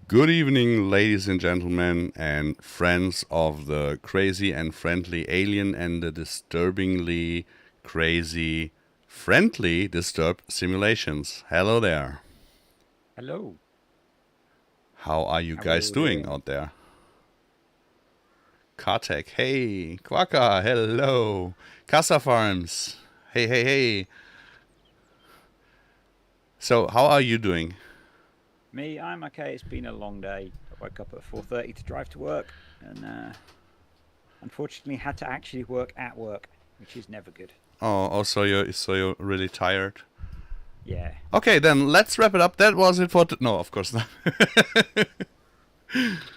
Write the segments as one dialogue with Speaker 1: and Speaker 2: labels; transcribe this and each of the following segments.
Speaker 1: Good evening, ladies and gentlemen, and friends of the crazy and friendly alien and the disturbingly crazy, friendly disturbed simulations. Hello there.
Speaker 2: Hello.
Speaker 1: How are you
Speaker 2: How are we
Speaker 1: guys
Speaker 2: all
Speaker 1: doing
Speaker 2: doing?
Speaker 1: out there? Kartek, hey. Quaka, hello. Casa Farms, hey, hey, hey. So, how are you doing?
Speaker 2: Me, I'm okay. It's been a long day. I woke up at 4:30 to drive to work and unfortunately had to actually work at work, which is never good.
Speaker 1: So you're really tired.
Speaker 2: Yeah.
Speaker 1: Okay, then let's wrap it up. That was it for no, of course not.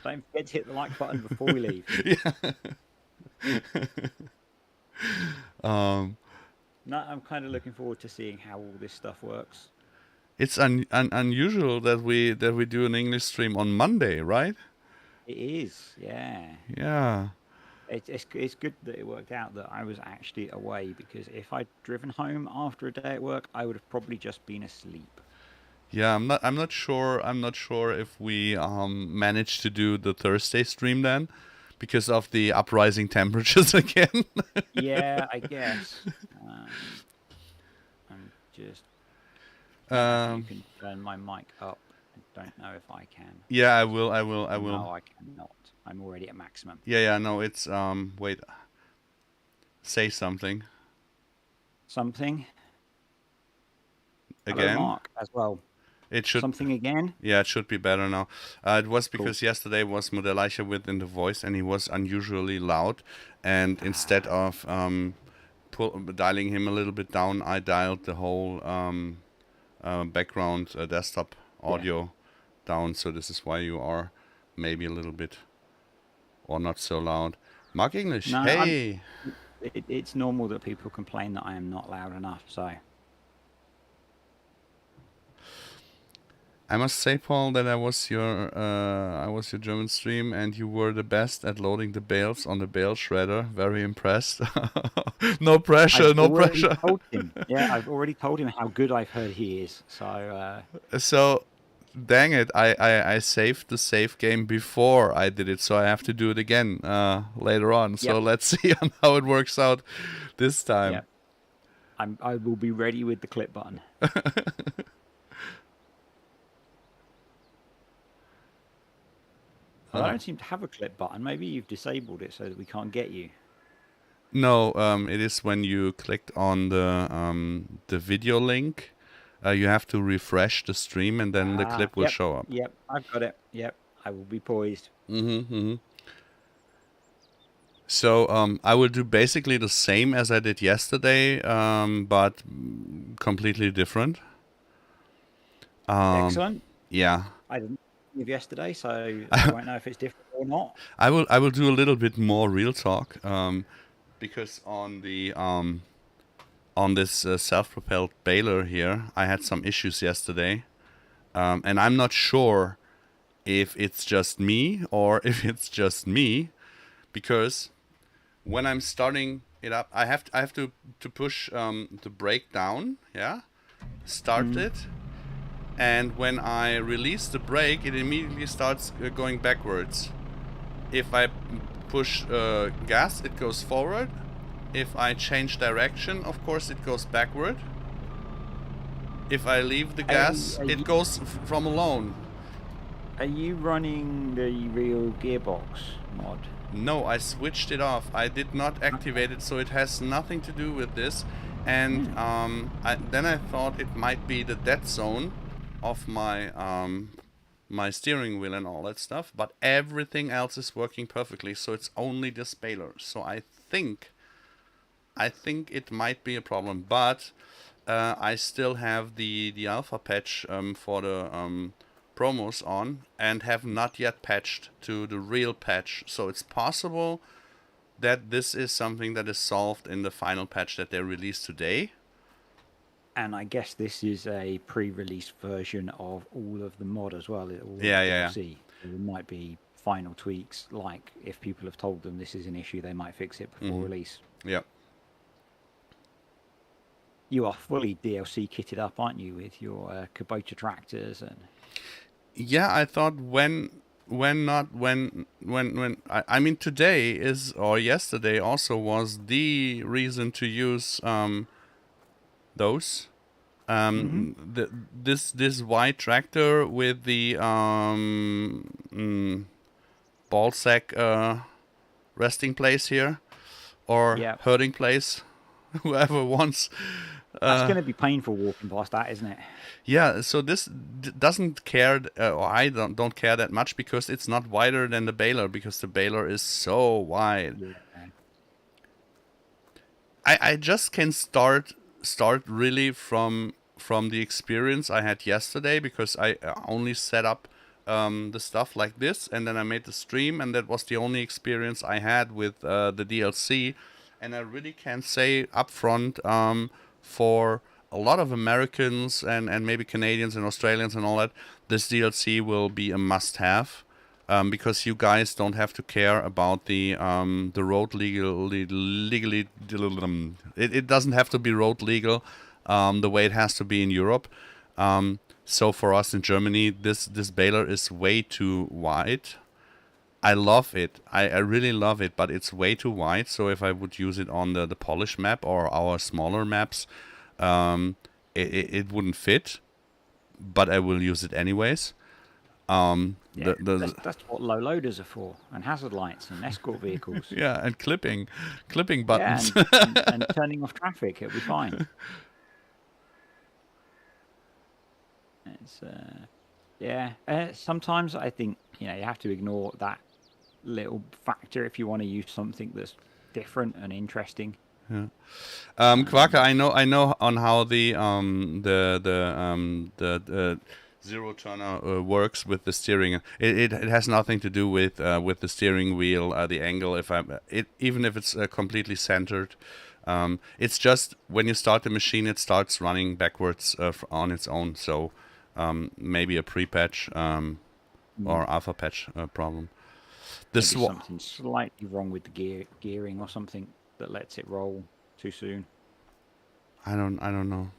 Speaker 2: Don't forget to hit the like button before we leave.
Speaker 1: um,
Speaker 2: No, I'm kind of looking forward to seeing how all this stuff works.
Speaker 1: it's unusual that we do an English stream on Monday, right?
Speaker 2: It is, yeah.
Speaker 1: Yeah,
Speaker 2: It's good that it worked out that I was actually away because if I'd driven home after a day at work, I would have probably just been asleep.
Speaker 1: yeah. I'm not sure if we managed to do the Thursday stream then, because of the uprising temperatures again.
Speaker 2: Yeah, I guess. I'm just don't know if you
Speaker 1: um,
Speaker 2: can turn my mic up. I don't know if I can.
Speaker 1: yeah, I will. I will. I will.
Speaker 2: No, I cannot. I'm already at maximum.
Speaker 1: Yeah, yeah. No, it's Wait. Say something
Speaker 2: Something. Hello,
Speaker 1: again.
Speaker 2: Mark, as well.
Speaker 1: It should.
Speaker 2: Something again?
Speaker 1: Yeah, it should be better now. It was
Speaker 2: Cool.
Speaker 1: because yesterday was Modelleicher within the voice, and he was unusually loud. And instead
Speaker 2: Ah,
Speaker 1: of dialing him a little bit down, I dialed the whole background desktop
Speaker 2: yeah.
Speaker 1: audio down. So this is why you are maybe a little bit or not so loud. Mark English,
Speaker 2: No, I'm.
Speaker 1: hey.
Speaker 2: It's normal that people complain that I am not loud enough. So
Speaker 1: I must say, Paul, that I was your German stream, and you were the best at loading the bales on the bale shredder. Very impressed. No
Speaker 2: I've
Speaker 1: pressure, no
Speaker 2: already
Speaker 1: pressure.
Speaker 2: told him. Yeah, I've already told him how good I've heard he is. So
Speaker 1: So, dang it, I saved the save game before I did it, so I have to do it again later on. So
Speaker 2: yep,
Speaker 1: let's see on how it works out this time.
Speaker 2: yep. I will be ready with the clip button. Well, I
Speaker 1: Uh,
Speaker 2: don't seem to have a clip button. Maybe you've disabled it so that we can't get you.
Speaker 1: no, it is when you clicked on the video link. You have to refresh the stream, and then the
Speaker 2: Ah,
Speaker 1: clip will
Speaker 2: yep,
Speaker 1: show up.
Speaker 2: yep, I've got it. Yep, I will be poised.
Speaker 1: So I will do basically the same as I did yesterday, but completely different. Um,
Speaker 2: Excellent.
Speaker 1: yeah,
Speaker 2: I didn't leave yesterday, so I won't know if it's different or not.
Speaker 1: I will do a little bit more real talk, because on this self-propelled baler here, I had some issues yesterday, and I'm not sure if it's just me or if it's just me, because when I'm starting it up, I have to push the brake down, yeah, start
Speaker 2: Mm.
Speaker 1: it, and when I release the brake, it immediately starts going backwards. If I push gas, it goes forward. If I change direction, of course, it goes backward. If I leave the gas,
Speaker 2: Are
Speaker 1: it
Speaker 2: you
Speaker 1: goes from alone.
Speaker 2: are you running the real gearbox mod?
Speaker 1: No, I switched it off. I did not activate
Speaker 2: Okay.
Speaker 1: it, so it has nothing to do with this. And
Speaker 2: Hmm.
Speaker 1: then I thought it might be the dead zone of my steering wheel and all that stuff. But everything else is working perfectly, so it's only this baler. So I think it might be a problem, but I still have the alpha patch for the promos on, and have not yet patched to the real patch. So it's possible that this is something that is solved in the final patch that they released today.
Speaker 2: And I guess this is a pre-release version of all of the mod as well, all of
Speaker 1: Yeah,
Speaker 2: the
Speaker 1: yeah, yeah.
Speaker 2: DLC. There might be final tweaks, like if people have told them this is an issue, they might fix it before release.
Speaker 1: Yeah.
Speaker 2: You are fully DLC kitted up, aren't you, with your Kubota tractors and
Speaker 1: Yeah, I thought when not when I mean today is or yesterday also was the reason to use those
Speaker 2: Mm-hmm.
Speaker 1: this white tractor with the ball sack resting place here or
Speaker 2: Yeah.
Speaker 1: herding place, whoever wants.
Speaker 2: That's going to be painful walking past that, isn't it?
Speaker 1: Yeah, so this doesn't care, or I don't care that much because it's not wider than the baler because the baler is so wide.
Speaker 2: Yeah.
Speaker 1: I just can start really from the experience I had yesterday because I only set up the stuff like this and then I made the stream and that was the only experience I had with the DLC, and I really can say upfront for a lot of Americans and maybe Canadians and Australians and all that, this DLC will be a must-have. Because you guys don't have to care about the road legally. It doesn't have to be road legal the way it has to be in Europe. So for us in Germany, this baler is way too wide. I love it. I really love it, but it's way too wide. So if I would use it on the Polish map or our smaller maps, it wouldn't fit. But I will use it anyways.
Speaker 2: Yeah. That's what low loaders are for, and hazard lights and escort vehicles.
Speaker 1: Yeah, and clipping
Speaker 2: Yeah,
Speaker 1: buttons.
Speaker 2: and turning off traffic, it'll be fine. It's yeah. Sometimes I think you have to ignore that little factor if you want to use something that's different and interesting.
Speaker 1: Quaka, I know on how the zero turner works with the steering. It has nothing to do with the steering wheel, the angle. Even if it's completely centered, it's just when you start the machine, it starts running backwards on its own. So maybe a pre-patch or alpha patch problem.
Speaker 2: Maybe something slightly wrong with the gearing or something that lets it roll too soon.
Speaker 1: I don't know.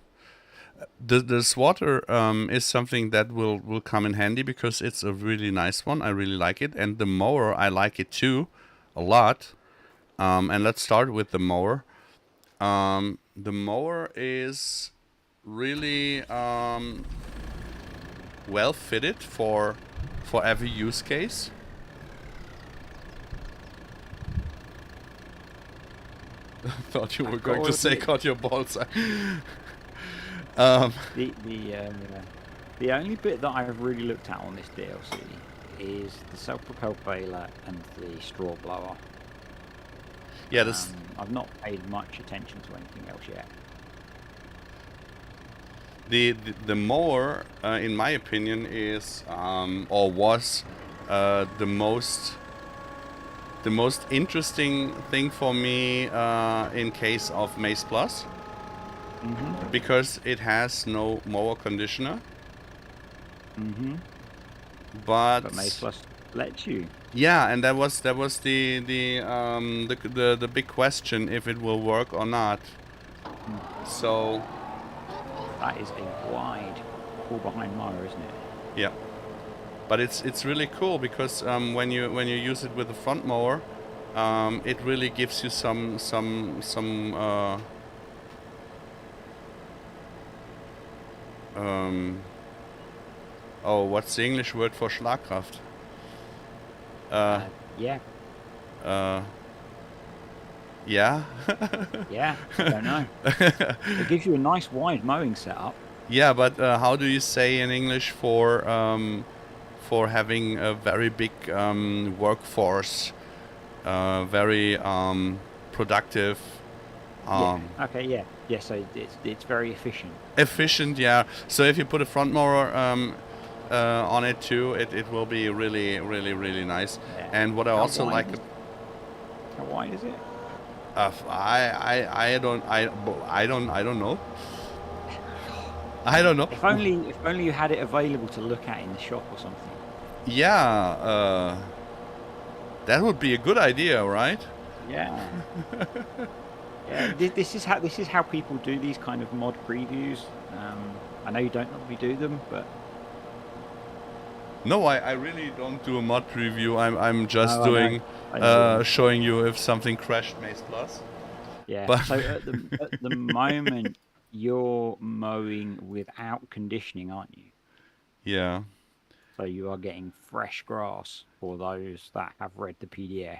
Speaker 1: The swatter is something that will come in handy because it's a really nice one. I really like it, and the mower I like it too, a lot. And let's start with the mower. The mower is really well fitted for every use case. Thought you were going to say cut your balls.
Speaker 2: The only bit that I've really looked at on this DLC is the self-propelled baler and the straw blower.
Speaker 1: Yeah,
Speaker 2: I've not paid much attention to anything else yet.
Speaker 1: The mower, in my opinion, is or was the most interesting thing for me in case of MaizePlus. Because it has no mower conditioner. But
Speaker 2: MaizePlus lets you.
Speaker 1: Yeah, and that was the big question if it will work or not. So
Speaker 2: that is a wide pull behind mower, isn't it?
Speaker 1: Yeah, but it's really cool because when you use it with the front mower, it really gives you some oh, what's the English word for Schlagkraft?
Speaker 2: Yeah.
Speaker 1: Yeah.
Speaker 2: Yeah, I don't know. It gives you a nice wide mowing setup.
Speaker 1: Yeah, but how do you say in English for having a very big workforce, very productive?
Speaker 2: Yeah. Okay. Yeah. Yeah. So it's very efficient.
Speaker 1: Efficient, yeah. So if you put a front mower on it too, it will be really, really, really nice.
Speaker 2: Yeah.
Speaker 1: And what I also like.
Speaker 2: How wide is it?
Speaker 1: I don't know. I don't know.
Speaker 2: If only you had it available to look at in the shop or something.
Speaker 1: Yeah, that would be a good idea, right?
Speaker 2: Yeah. Yeah. This is how people do these kind of mod previews. I know you don't normally do them, but
Speaker 1: No, I really don't do a mod review. I'm just
Speaker 2: No, I know.
Speaker 1: doing
Speaker 2: I know.
Speaker 1: showing you if something crashed MaizePlus.
Speaker 2: Yeah.
Speaker 1: But
Speaker 2: So at the moment, you're mowing without conditioning, aren't you?
Speaker 1: yeah.
Speaker 2: So you are getting fresh grass for those that have read the PDF.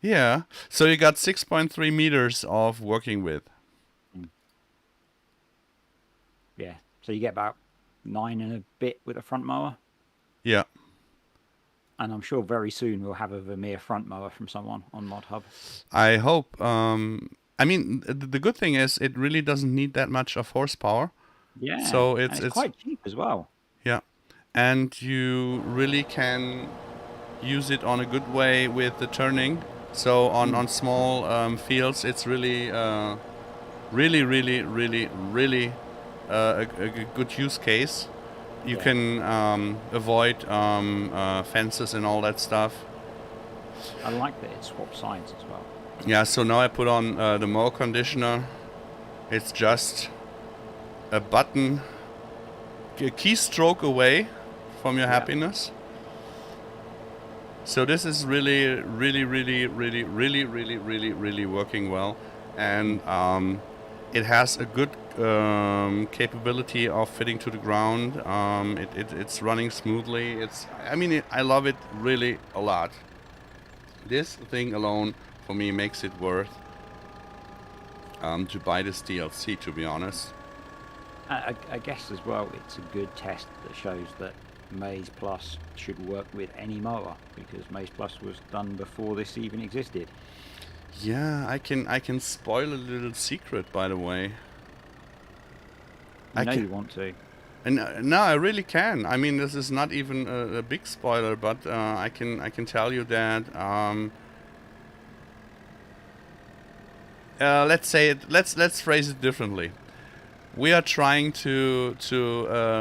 Speaker 1: Yeah. So you got 6.3 meters of working with.
Speaker 2: Mm. Yeah. So you get about 9 and a bit with a front mower.
Speaker 1: Yeah.
Speaker 2: And I'm sure very soon we'll have a Vermeer front mower from someone on Mod Hub.
Speaker 1: I hope. I mean, the good thing is it really doesn't need that much of horsepower.
Speaker 2: Yeah.
Speaker 1: So
Speaker 2: And it's
Speaker 1: it's
Speaker 2: quite cheap as well.
Speaker 1: yeah, and you really can use it on a good way with the turning. So on small fields, it's really really a good use case. You
Speaker 2: Yeah.
Speaker 1: can avoid fences and all that stuff.
Speaker 2: I like that it swaps sides as well.
Speaker 1: Yeah, so now I put on the mower conditioner. It's just a button, a keystroke away from your happiness. So this is really working well, and it has a good capability of fitting to the ground. It's running smoothly. I love it really a lot. This thing alone for me makes it worth to buy this DLC, to be honest.
Speaker 2: I guess as well, it's a good test that shows that MaizePlus should work with any mower, because MaizePlus was done before this even existed.
Speaker 1: Yeah, I can spoil a little secret, by the way.
Speaker 2: You want to.
Speaker 1: And no, I really can. I mean, this is not even a big spoiler, but I can tell you that. Let's say it. Let's phrase it differently. We are trying to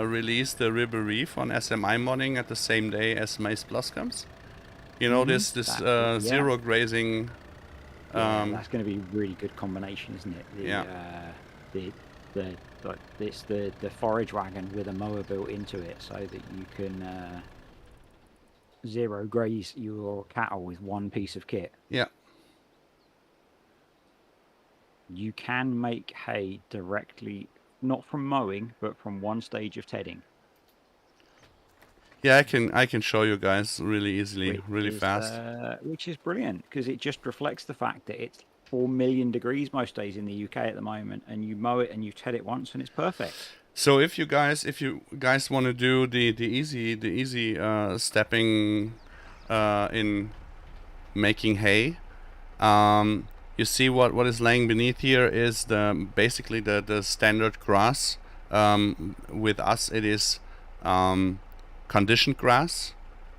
Speaker 1: release the River Reef on SMI modding at the same day as MaizePlus comes. You know, this zero grazing.
Speaker 2: That's going to be a really good combination, isn't it? The forage wagon with a mower built into it, so that you can zero graze your cattle with one piece of kit.
Speaker 1: Yeah.
Speaker 2: You can make hay directly, not from mowing, but from one stage of tedding.
Speaker 1: Yeah, I can show you guys really easily, really fast.
Speaker 2: Which is brilliant, because it just reflects the fact that it's 4 million degrees most days in the UK at the moment, and you mow it and you ted it once and it's perfect.
Speaker 1: So if you guys want to do the easy stepping in making hay, you see what is laying beneath here is basically the standard grass. With us it is conditioned grass.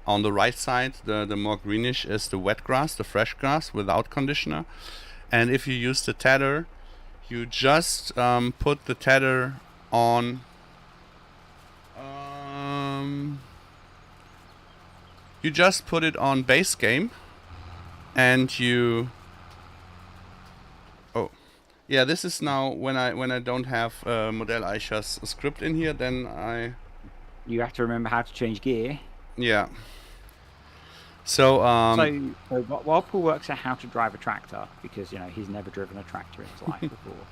Speaker 1: On the right side, the more greenish is the wet grass, the fresh grass without conditioner. And if you use the tedder, you just put the tedder on. You just put it on base game, and you. Oh, yeah. This is now when I don't have Modelleicher's script in here. Then
Speaker 2: you have to remember how to change gear.
Speaker 1: Yeah. So
Speaker 2: while Paul works out how to drive a tractor, because he's never driven a tractor in his life before,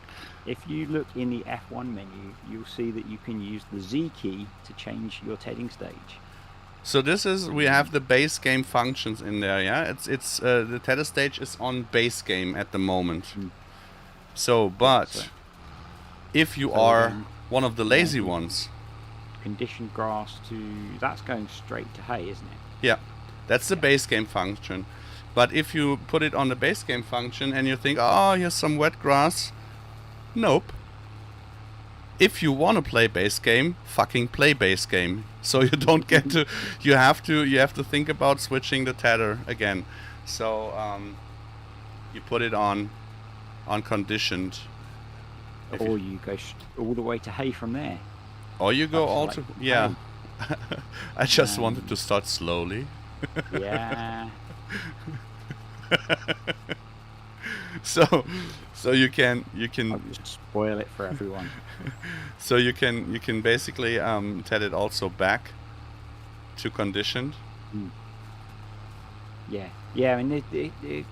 Speaker 2: if you look in the F1 menu, you'll see that you can use the Z key to change your tedding stage.
Speaker 1: So we have the base game functions in there. Yeah, it's the tedder stage is on base game at the moment. So, but if you are one of the lazy ones,
Speaker 2: conditioned grass that's going straight to hay, isn't it?
Speaker 1: Yeah. That's the base game function. But if you put it on the base game function and you think, oh, here's some wet grass. Nope. If you want to play base game, fucking play base game. So you don't get to, you have to think about switching the tedder again. So you put it on conditioned.
Speaker 2: Or you go all the way to hay from there.
Speaker 1: Or you go all to, yeah. I just wanted to start slowly.
Speaker 2: Yeah.
Speaker 1: So you can
Speaker 2: I'll just spoil it for everyone.
Speaker 1: So you can basically ted it also back. too conditioned.
Speaker 2: Yeah. I mean,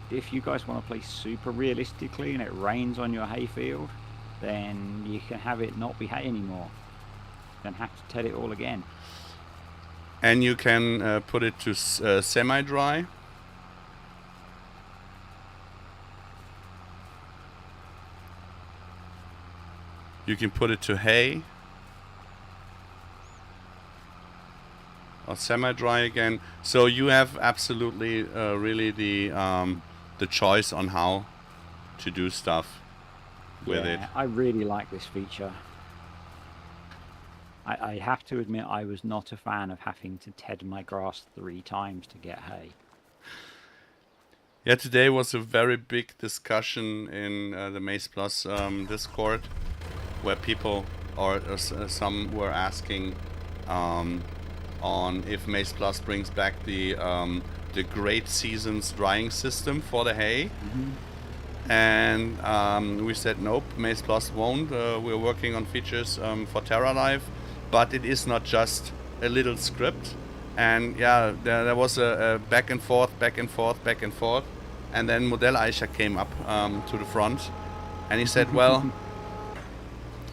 Speaker 2: if you guys want to play super realistically and it rains on your hayfield, then you can have it not be hay anymore. Then have to ted it all again.
Speaker 1: And you can put it to semi-dry. You can put it to hay. Or semi-dry again. So you have absolutely really the choice on how to do stuff with it.
Speaker 2: I really like this feature. I have to admit I was not a fan of having to ted my grass 3 times to get hay.
Speaker 1: Yeah, today was a very big discussion in the MaizePlus Discord, where people or some were asking on if MaizePlus brings back the great seasons drying system for the hay. And we said nope, MaizePlus won't. We're working on features for TerraLife, but it is not just a little script. And yeah, there was a back and forth, and then Modelleicher came up to the front, and he said, well,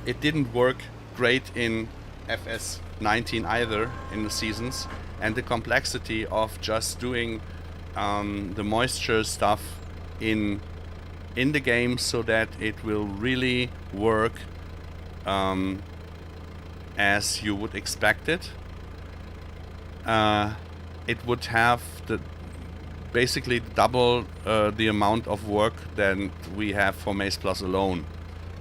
Speaker 1: it didn't work great in FS19 either in the seasons, and the complexity of just doing the moisture stuff in the game so that it will really work as you would expect it. It would have basically double the amount of work than we have for MaizePlus alone,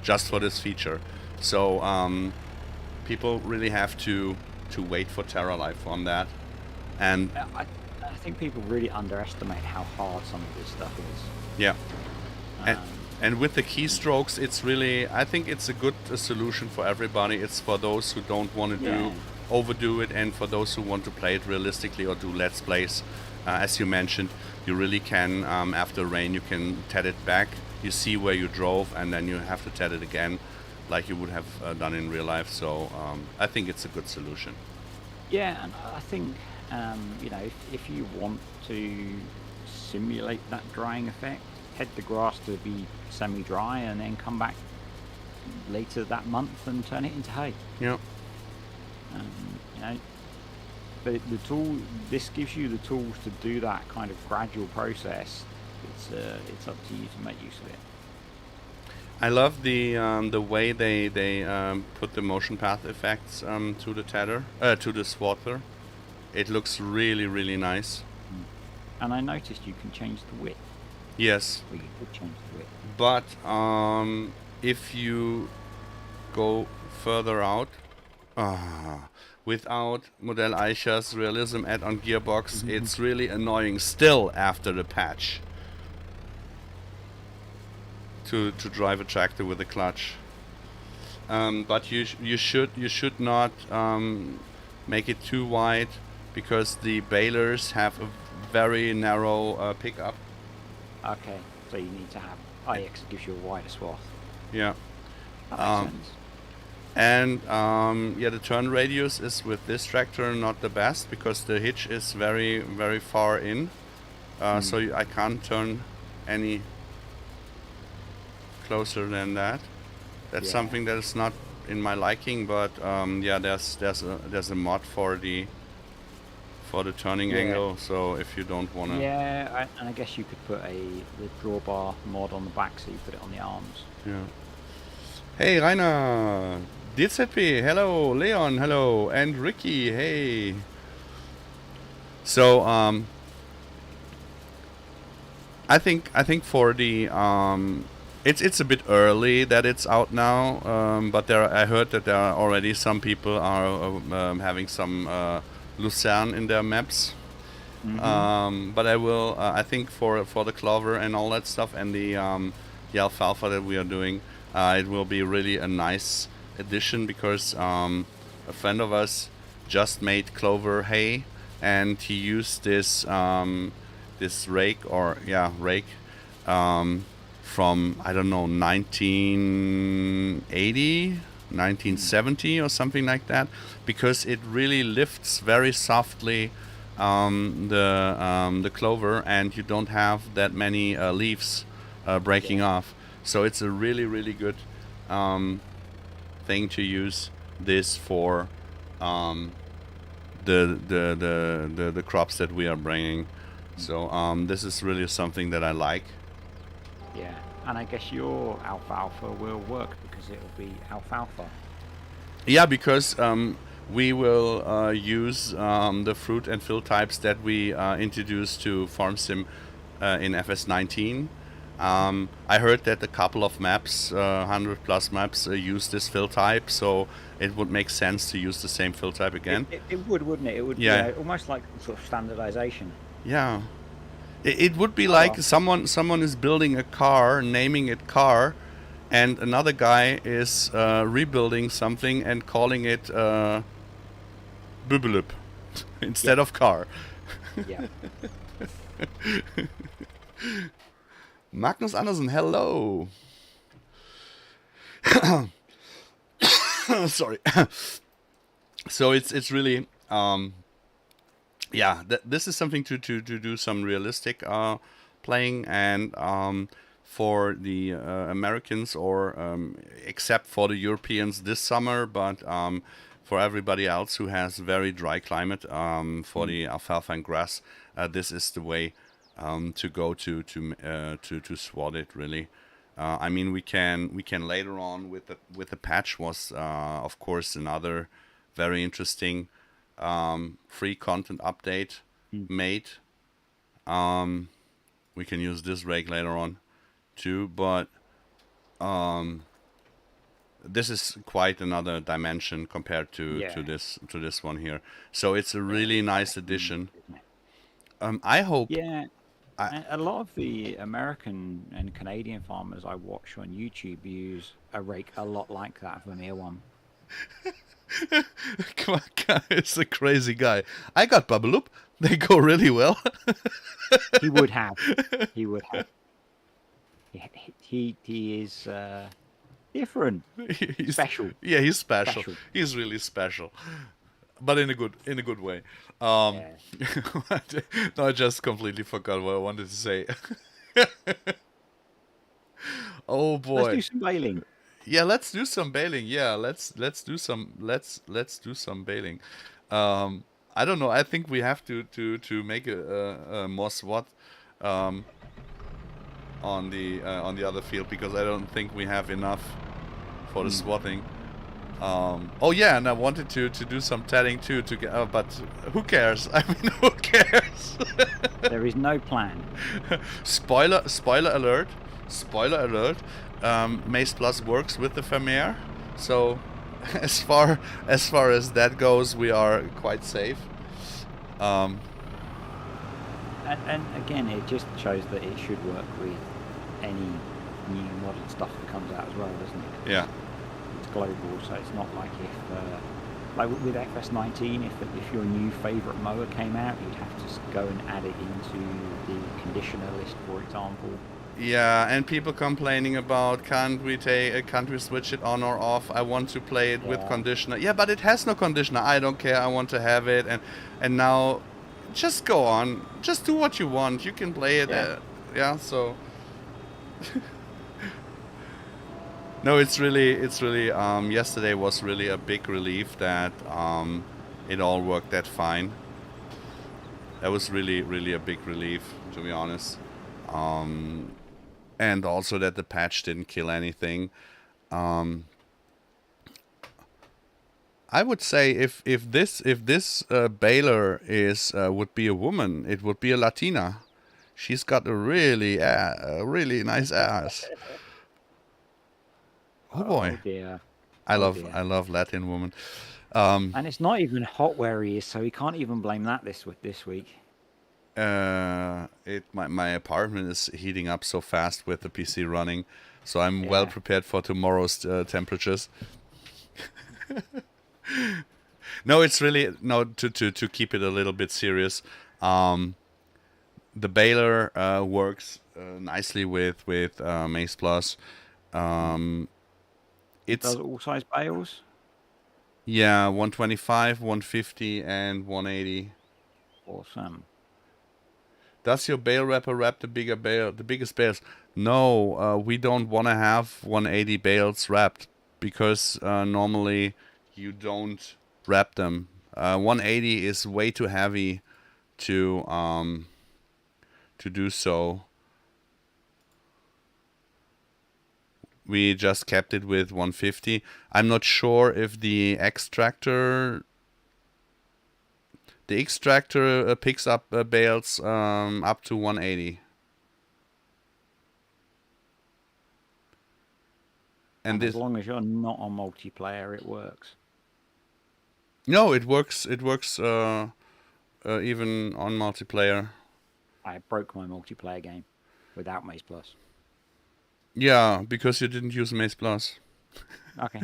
Speaker 1: just for this feature. So people really have to wait for TerraLife on that. And
Speaker 2: I think people really underestimate how hard some of this stuff is.
Speaker 1: Yeah. And with the keystrokes, it's really, I think it's a good solution for everybody. It's for those who don't want to overdo it, and for those who want to play it realistically or do let's plays. As you mentioned, you really can, after rain, you can ted it back. You see where you drove, and then you have to ted it again, like you would have done in real life. So I think it's a good solution.
Speaker 2: Yeah, and I think if you want to simulate that drying effect, head the grass to be semi-dry, and then come back later that month and turn it into hay.
Speaker 1: Yeah.
Speaker 2: But this gives you the tools to do that kind of gradual process. It's up to you to make use of it.
Speaker 1: I love the way they put the motion path effects to the to the swather. It looks really, really nice.
Speaker 2: And I noticed you can change the width.
Speaker 1: Yes.
Speaker 2: Well, you could change the width.
Speaker 1: But if you go further out, without Modelleicher's realism add-on gearbox, it's really annoying still after the patch to drive a tractor with a clutch. But you should not make it too wide, because the balers have a very narrow pickup.
Speaker 2: Okay, so you need to have IX gives you a wider swath.
Speaker 1: Yeah.
Speaker 2: That makes sense.
Speaker 1: And the turn radius is with this tractor not the best, because the hitch is very, very far in. So I can't turn any closer than that. That's something that is not in my liking, but there's a mod for the turning angle. So if you don't want to,
Speaker 2: and I guess you could put the drawbar mod on the back, so you put it on the arms.
Speaker 1: Yeah. Hey Rainer, DZP, hello, Leon, hello, and Ricky, hey. So I think for the it's a bit early that it's out now, but I heard that there are already some people are having some Lucerne in their maps. But I will I think for the clover and all that stuff, and the alfalfa that we are doing, it will be really a nice addition, because a friend of us just made clover hay, and he used this rake from, I don't know, 1980, 1970 or something like that, because it really lifts very softly the clover, and you don't have that many leaves breaking off. So it's a really, really good thing to use this for the crops that we are bringing. So this is really something that I like.
Speaker 2: Yeah, and I guess your alfalfa will work because it'll be alfalfa.
Speaker 1: Yeah, because we will use the fruit and fill types that we introduced to FarmSim in FS19. I heard that a couple of maps, 100 plus maps, use this fill type, so it would make sense to use the same fill type again.
Speaker 2: It would, wouldn't it? It would be almost like sort of standardization.
Speaker 1: Yeah. It would be like someone is building a car, naming it car, and another guy is rebuilding something and calling it Bubulup instead of car.
Speaker 2: Yeah.
Speaker 1: Magnus Andersen, hello. Sorry. So it's really this is something to do some realistic playing, and for the Americans, or except for the Europeans this summer, but for everybody else who has very dry climate, for the alfalfa and grass, this is the way to go to swat it really. I mean, we can later on with the patch was of course another very interesting free content update made. We can use this rake later on too, but this is quite another dimension compared to this one here. So it's a really nice addition. I hope.
Speaker 2: Yeah. A lot of the American and Canadian farmers I watch on YouTube use a rake a lot like that Vermeer one.
Speaker 1: Come on, it's a crazy guy. I got Bubulup. They go really well.
Speaker 2: He would have. He would have. He is different.
Speaker 1: He's
Speaker 2: special.
Speaker 1: Yeah, he's special. He's really special, but in a good way. No, I just completely forgot what I wanted to say. Oh boy.
Speaker 2: Let's do some baling.
Speaker 1: Yeah, let's do some baling. Yeah, let's do some baling. I don't know. I think we have to make a more SWAT on the other field, because I don't think we have enough for the swatting. Oh yeah, and I wanted to do some tatting too to get, but who cares? I mean, who cares?
Speaker 2: There is no plan.
Speaker 1: Spoiler alert! Spoiler alert! MaizePlus works with the Vermeer, so as far as that goes, we are quite safe.
Speaker 2: And again, it just shows that it should work with any new modern stuff that comes out as well, doesn't it?
Speaker 1: Yeah.
Speaker 2: It's global, so it's not like like with FS19, if your new favourite mower came out, you'd have to go and add it into the conditioner list, for example.
Speaker 1: Yeah, and people complaining about can't we switch it on or off? I want to play it with conditioner. Yeah, but it has no conditioner. I don't care. I want to have it, and now just go on. Just do what you want. You can play it. So no, it's really yesterday was really a big relief that it all worked that fine. That was really a big relief, to be honest. And also that the patch didn't kill anything. I would say if this baler would be a woman, it would be a Latina. She's got a really nice ass. Oh boy!
Speaker 2: Dear.
Speaker 1: I love Latin women.
Speaker 2: And it's not even hot where he is, so he can't even blame that this week.
Speaker 1: My apartment is heating up so fast with the PC running, so I'm well prepared for tomorrow's temperatures. No, it's really to keep it a little bit serious. The baler works nicely with MaizePlus. It's
Speaker 2: Does all size bales?
Speaker 1: yeah, 125, 150, and 180.
Speaker 2: Awesome.
Speaker 1: Does your bale wrapper wrap the biggest bales? No, we don't want to have 180 bales wrapped because normally you don't wrap them. 180 is way too heavy to do so. We just kept it with 150. I'm not sure if the extractor picks up bales up to 180. And
Speaker 2: as long as you're not on multiplayer, it works.
Speaker 1: No, it works. It works even on multiplayer.
Speaker 2: I broke my multiplayer game without MaizePlus.
Speaker 1: Yeah, because you didn't use MaizePlus.
Speaker 2: Okay.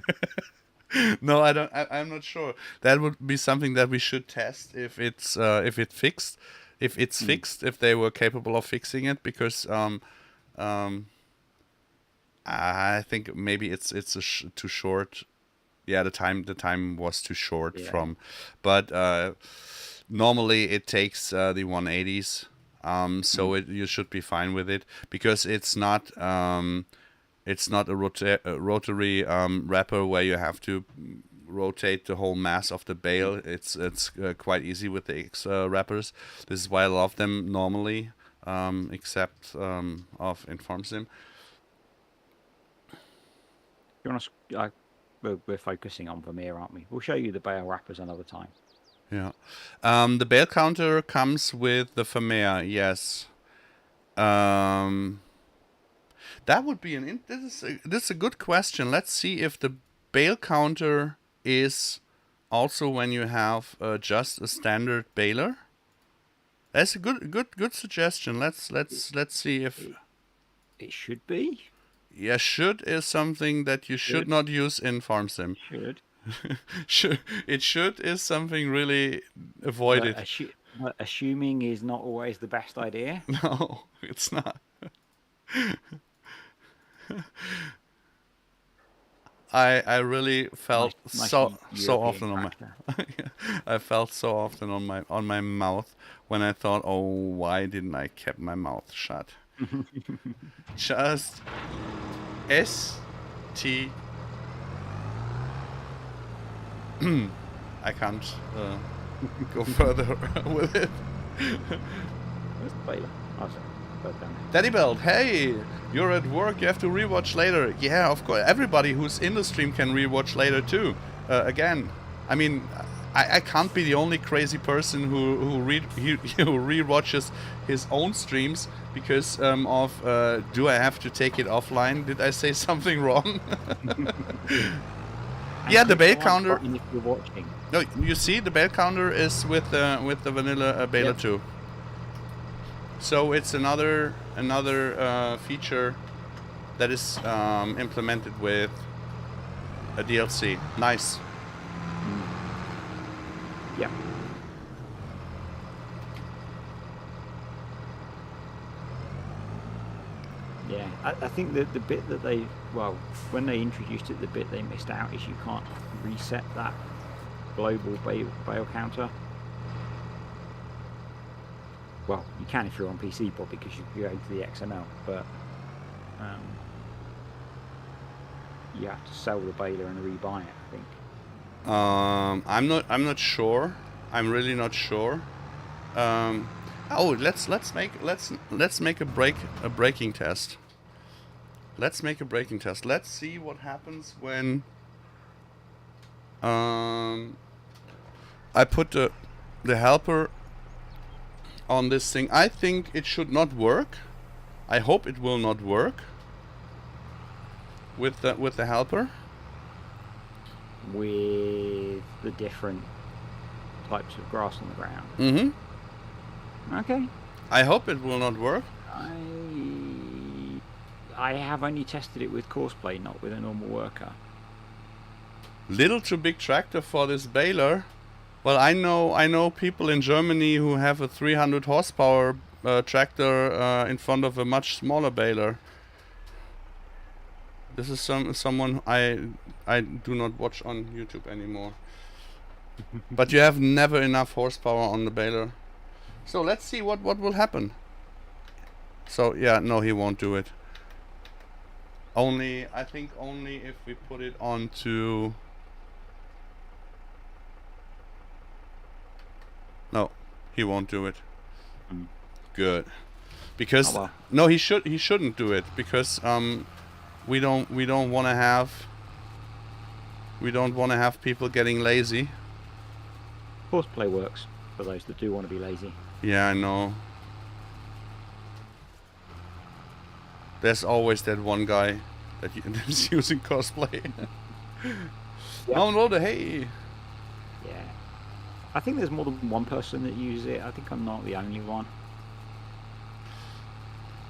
Speaker 1: No, I don't. I'm not sure. That would be something that we should test if it's fixed. If it's fixed, if they were capable of fixing it, because I think maybe it's too short. Yeah, the time was too short from, but normally it takes the 180s. So you should be fine with it because it's not a rotary wrapper where you have to rotate the whole mass of the bale. It's quite easy with the X wrappers. This is why I love them normally, except of InformSim.
Speaker 2: You want to? We're focusing on Vermeer, aren't we? We'll show you the bale wrappers another time.
Speaker 1: Yeah. The bale counter comes with the Vermeer, yes. That would be this is a good question. Let's see if the bale counter is also when you have just a standard baler. That's a good suggestion. Let's see if
Speaker 2: it should be.
Speaker 1: Yeah, should is something that you should not use in FarmSim. It should is something really avoided.
Speaker 2: But assuming is not always the best idea.
Speaker 1: No, it's not. I really felt so often on my I felt so often on my mouth when I thought, oh, why didn't I keep my mouth shut? Just ST. I can't go further with it.
Speaker 2: Where's the baler? Oh, sorry.
Speaker 1: Daddy Belt, hey, you're at work, you have to rewatch later. Yeah, of course. Everybody who's in the stream can rewatch later too. Again, I mean, I can't be the only crazy person who rewatches his own streams because do I have to take it offline? Did I say something wrong? Yeah, the bale counter.
Speaker 2: If you're watching.
Speaker 1: No, you see, the bale counter is with the vanilla baler too. So it's another feature that is implemented with a DLC. Nice.
Speaker 2: Yeah. Yeah, I think that the bit that when they introduced it, the bit they missed out is you can't reset that global bale counter. Well, you can if you're on PC, probably, because you go to the XML, but you have to sell the baler and rebuy it, I think.
Speaker 1: I'm not sure. I'm really not sure. Let's make a braking test. Let's make a braking test. Let's see what happens when I put the helper on this thing. I think it should not work. I hope it will not work with the helper.
Speaker 2: With the different types of grass on the ground.
Speaker 1: Mm-hmm.
Speaker 2: Okay.
Speaker 1: I hope it will not work.
Speaker 2: I have only tested it with Courseplay, not with a normal worker.
Speaker 1: Little too big tractor for this baler. Well, I know people in Germany who have a 300 horsepower tractor in front of a much smaller baler. This is someone I do not watch on YouTube anymore. But you have never enough horsepower on the baler. So let's see what will happen. So yeah, no, he won't do it. Only, I think only if we put it onto... No, he won't do it. Good. Because no, he shouldn't do it, because we don't want to have people getting lazy.
Speaker 2: Horseplay works for those that do want to be lazy.
Speaker 1: Yeah, I know. There's always that one guy that's using cosplay.
Speaker 2: Yep.
Speaker 1: No, hey.
Speaker 2: Yeah. I think there's more than one person that uses it. I think I'm not the only one.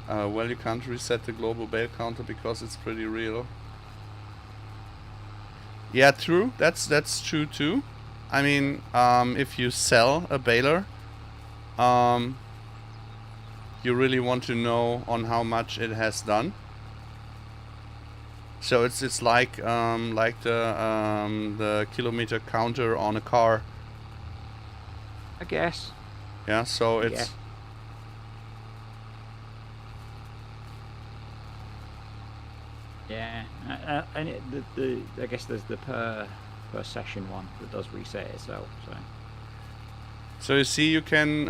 Speaker 1: Well, you can't reset the global bale counter because it's pretty real. Yeah, true. That's true too. I mean, if you sell a baler, you really want to know on how much it has done. So it's like the kilometer counter on a car.
Speaker 2: I guess.
Speaker 1: Yeah. So it's.
Speaker 2: Yeah. And I guess there's the per session one that does reset itself.
Speaker 1: So you see, you can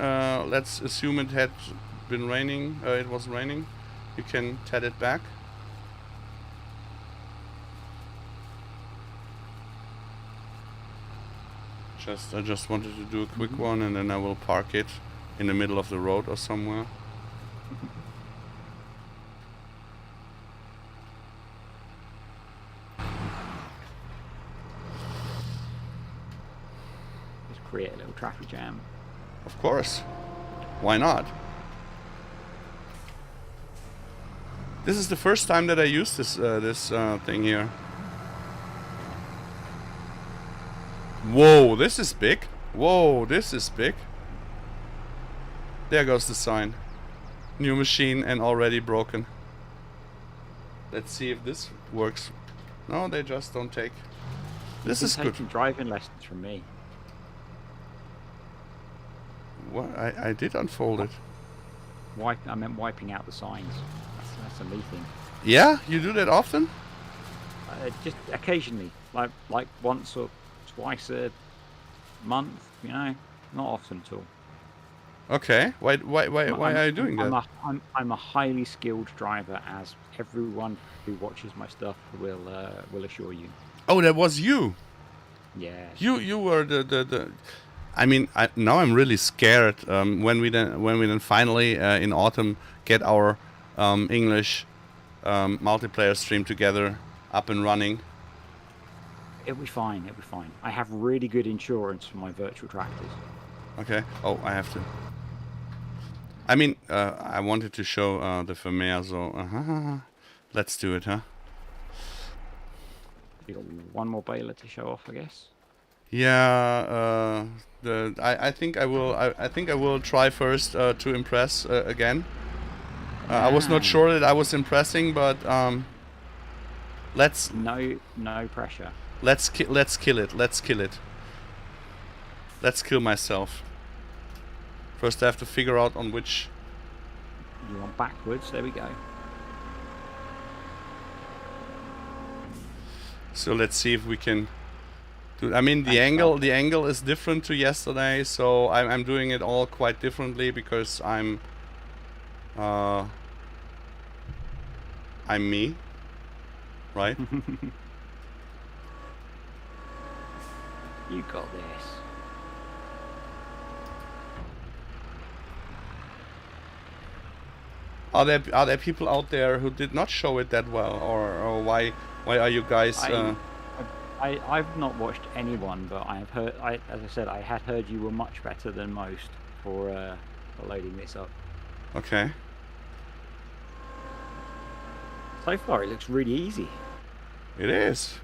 Speaker 1: let's assume it had been raining. It was raining. You can tat it back. I just wanted to do a quick one, and then I will park it in the middle of the road or somewhere.
Speaker 2: Just create a little traffic jam.
Speaker 1: Of course. Why not? This is the first time that I use this thing here. Whoa, this is big. Whoa, this is big. There goes the sign. New machine and already broken. Let's see if this works. No, they just don't take. This is good.
Speaker 2: Driving lessons from me.
Speaker 1: What? I did unfold it.
Speaker 2: I meant wiping out the signs. That's a me thing.
Speaker 1: Yeah, you do that often?
Speaker 2: Just occasionally, like once or twice a month. You know, not often at all.
Speaker 1: Okay. Why are you doing that?
Speaker 2: I'm a highly skilled driver, as everyone who watches my stuff will assure you.
Speaker 1: Oh, that was you.
Speaker 2: Yeah.
Speaker 1: You were the. I mean, now I'm really scared. When we then finally in autumn get our English multiplayer stream together up and running.
Speaker 2: It'll be fine. It'll be fine. I have really good insurance for my virtual tractors.
Speaker 1: Okay. Oh, I have to. I mean, I wanted to show the Vermeer, so let's do it, huh?
Speaker 2: You got one more baler to show off, I guess.
Speaker 1: Yeah. I think I will. I think I will try first to impress again. I was not sure that I was impressing, but let's.
Speaker 2: No pressure.
Speaker 1: Let's kill it. Let's kill it. Let's kill myself. First, I have to figure out on which.
Speaker 2: You want backwards? There we go.
Speaker 1: So let's see if we can. I mean, the angle is different to yesterday, so I'm doing it all quite differently because I'm me, right?
Speaker 2: You got this.
Speaker 1: Are there people out there who did not show it that well, or why are you guys?
Speaker 2: I've not watched anyone, but I have heard. As I said, I had heard you were much better than most for loading this up.
Speaker 1: Okay.
Speaker 2: So far, it looks really easy.
Speaker 1: It is.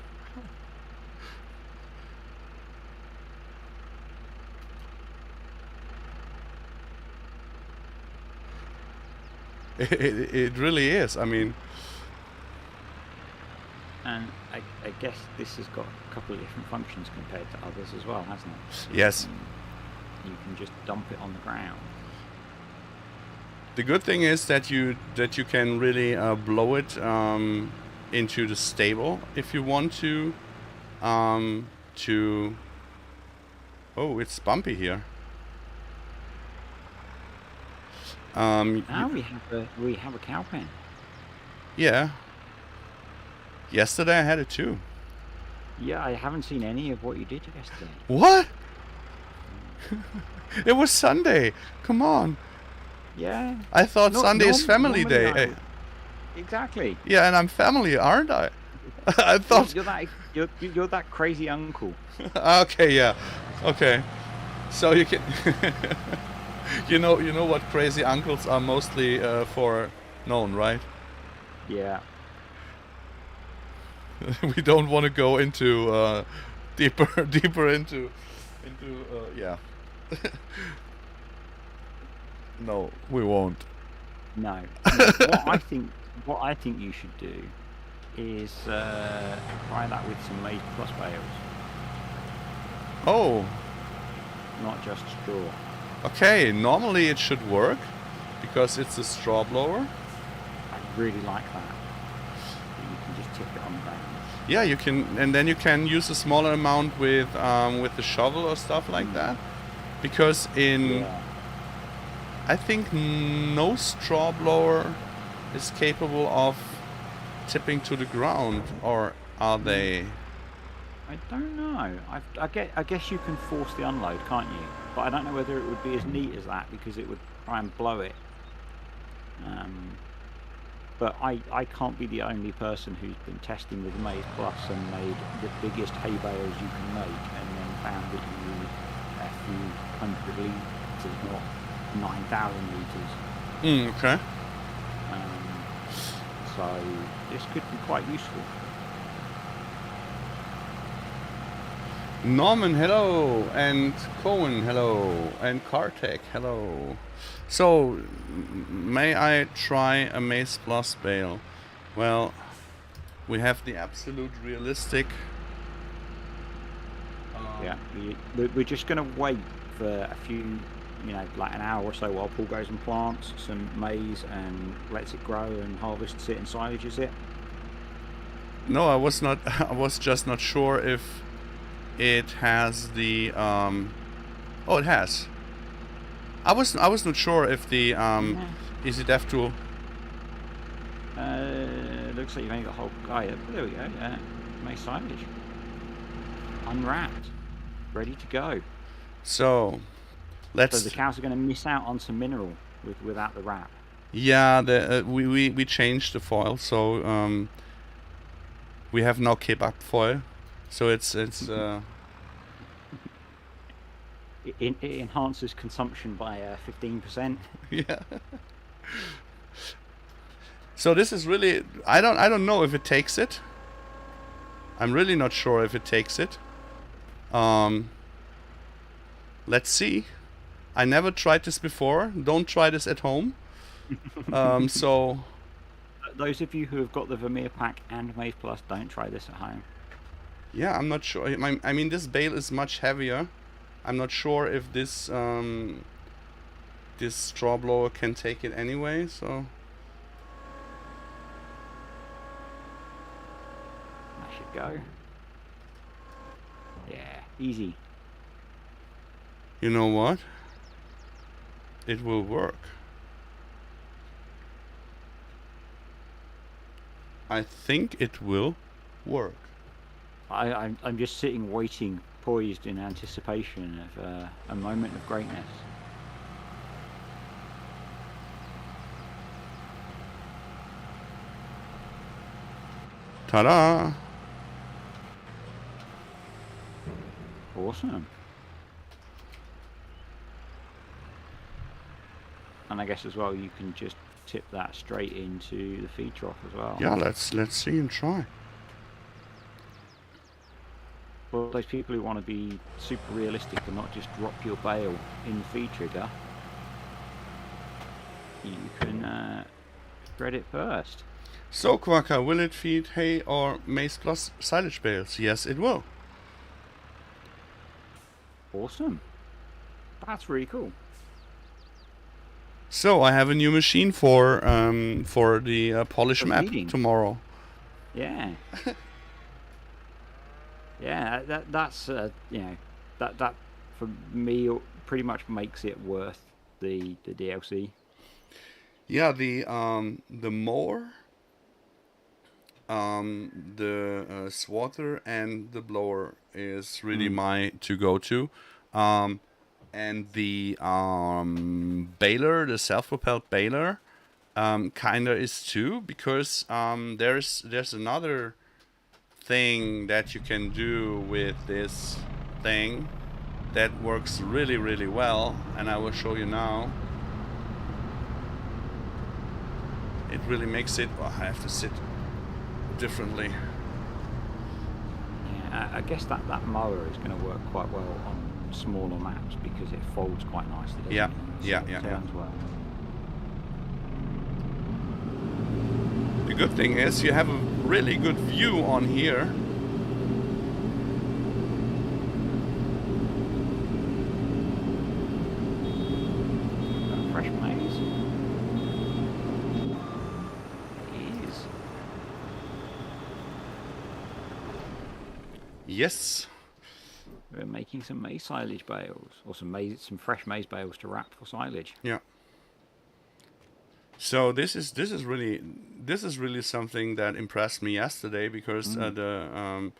Speaker 1: It really is. I mean,
Speaker 2: And I guess this has got a couple of different functions compared to others as well, hasn't it? So
Speaker 1: Yes.
Speaker 2: you can just dump it on the ground.
Speaker 1: The good thing is that you can really blow it into the stable if you want to. Oh, it's bumpy here.
Speaker 2: Now we have a cow pen.
Speaker 1: Yeah. Yesterday I had it too.
Speaker 2: Yeah, I haven't seen any of what you did yesterday.
Speaker 1: What? It was Sunday. Come on.
Speaker 2: Yeah.
Speaker 1: I thought Sunday is family day.
Speaker 2: Hey. Exactly.
Speaker 1: Yeah, and I'm family, aren't I? I thought
Speaker 2: you're that crazy uncle.
Speaker 1: Okay, yeah. Okay. So you can you know what crazy uncles are mostly for known, right?
Speaker 2: Yeah.
Speaker 1: We don't want to go into deeper into yeah. No, we won't.
Speaker 2: No. What I think you should do is try that with some MaizePlus bales.
Speaker 1: Oh,
Speaker 2: Not just straw.
Speaker 1: okay. Normally it should work because it's a straw blower.
Speaker 2: I really like that. You can just tip it on the ground.
Speaker 1: Yeah, you can, and then you can use a smaller amount with the shovel or stuff like that. Because
Speaker 2: Yeah.
Speaker 1: I think no straw blower is capable of tipping to the ground, or are they?
Speaker 2: I don't know. I guess you can force the unload, can't you? But I don't know whether it would be as neat as that because it would try and blow it. But I can't be the only person who's been testing with MaizePlus and made the biggest hay bales you can make, and then found that you need a few hundred litres, not 9,000 litres.
Speaker 1: Okay.
Speaker 2: So this could be quite useful.
Speaker 1: Norman, hello, and Cohen, hello, and Kartek, hello. So, may I try a MaizePlus bale? Well, we have the absolute realistic.
Speaker 2: Yeah, we're just going to wait for a few, like an hour or so while Paul goes and plants some maize and lets it grow and harvests it and silages it.
Speaker 1: No, I was not. I was just not sure if it has the. Oh, it has. I was not sure if the EasyDev tool.
Speaker 2: Looks like you've only got a whole guy. There we go. Yeah, maize silage, unwrapped, ready to go.
Speaker 1: So, let's.
Speaker 2: So the cows are going to miss out on some mineral without the wrap.
Speaker 1: Yeah, we changed the foil, so we have now kebab foil, so it's
Speaker 2: It enhances consumption by 15%.
Speaker 1: yeah. So this is really I don't know if it takes it. I'm really not sure if it takes it. Let's see. I never tried this before. Don't try this at home. So
Speaker 2: Those of you who have got the Vermeer pack and MaizePlus, don't try this at home.
Speaker 1: yeah, I'm not sure. I mean, this bale is much heavier. I'm not sure if this this straw blower can take it anyway. So
Speaker 2: That should go. Yeah, easy.
Speaker 1: you know what? It will work. I think it will work.
Speaker 2: I'm just sitting waiting, poised in anticipation of a moment of greatness.
Speaker 1: Ta-da!
Speaker 2: Awesome. And I guess as well you can just tip that straight into the feed trough as well.
Speaker 1: Yeah, let's see and try.
Speaker 2: For those people who want to be super realistic and not just drop your bale in the feed trigger, you can thread it first.
Speaker 1: So, Quacker, will it feed hay or MaizePlus silage bales? Yes, it will.
Speaker 2: Awesome. That's really cool.
Speaker 1: So, I have a new machine for the polish
Speaker 2: For
Speaker 1: map
Speaker 2: feeding.
Speaker 1: tomorrow.
Speaker 2: Yeah. Yeah, that's you know, that for me pretty much makes it worth the DLC.
Speaker 1: Yeah, the mower, the swatter, and the blower is really my to-go-to. And the baler, the self-propelled baler, kinda is too, because there's another thing that you can do with this thing that works really, really well, and I will show you now. It really makes it. Oh, I have to sit differently.
Speaker 2: Yeah, I guess that mower is going to work quite well on smaller maps because it folds quite nicely. Doesn't
Speaker 1: Yeah,
Speaker 2: it?
Speaker 1: yeah,
Speaker 2: So it
Speaker 1: yeah,
Speaker 2: turns well.
Speaker 1: The good thing is you have a really good view on here.
Speaker 2: Fresh maize. It is.
Speaker 1: Yes.
Speaker 2: We're making some maize silage bales, or some fresh maize bales to wrap for silage.
Speaker 1: Yeah. So this is really something that impressed me yesterday, because the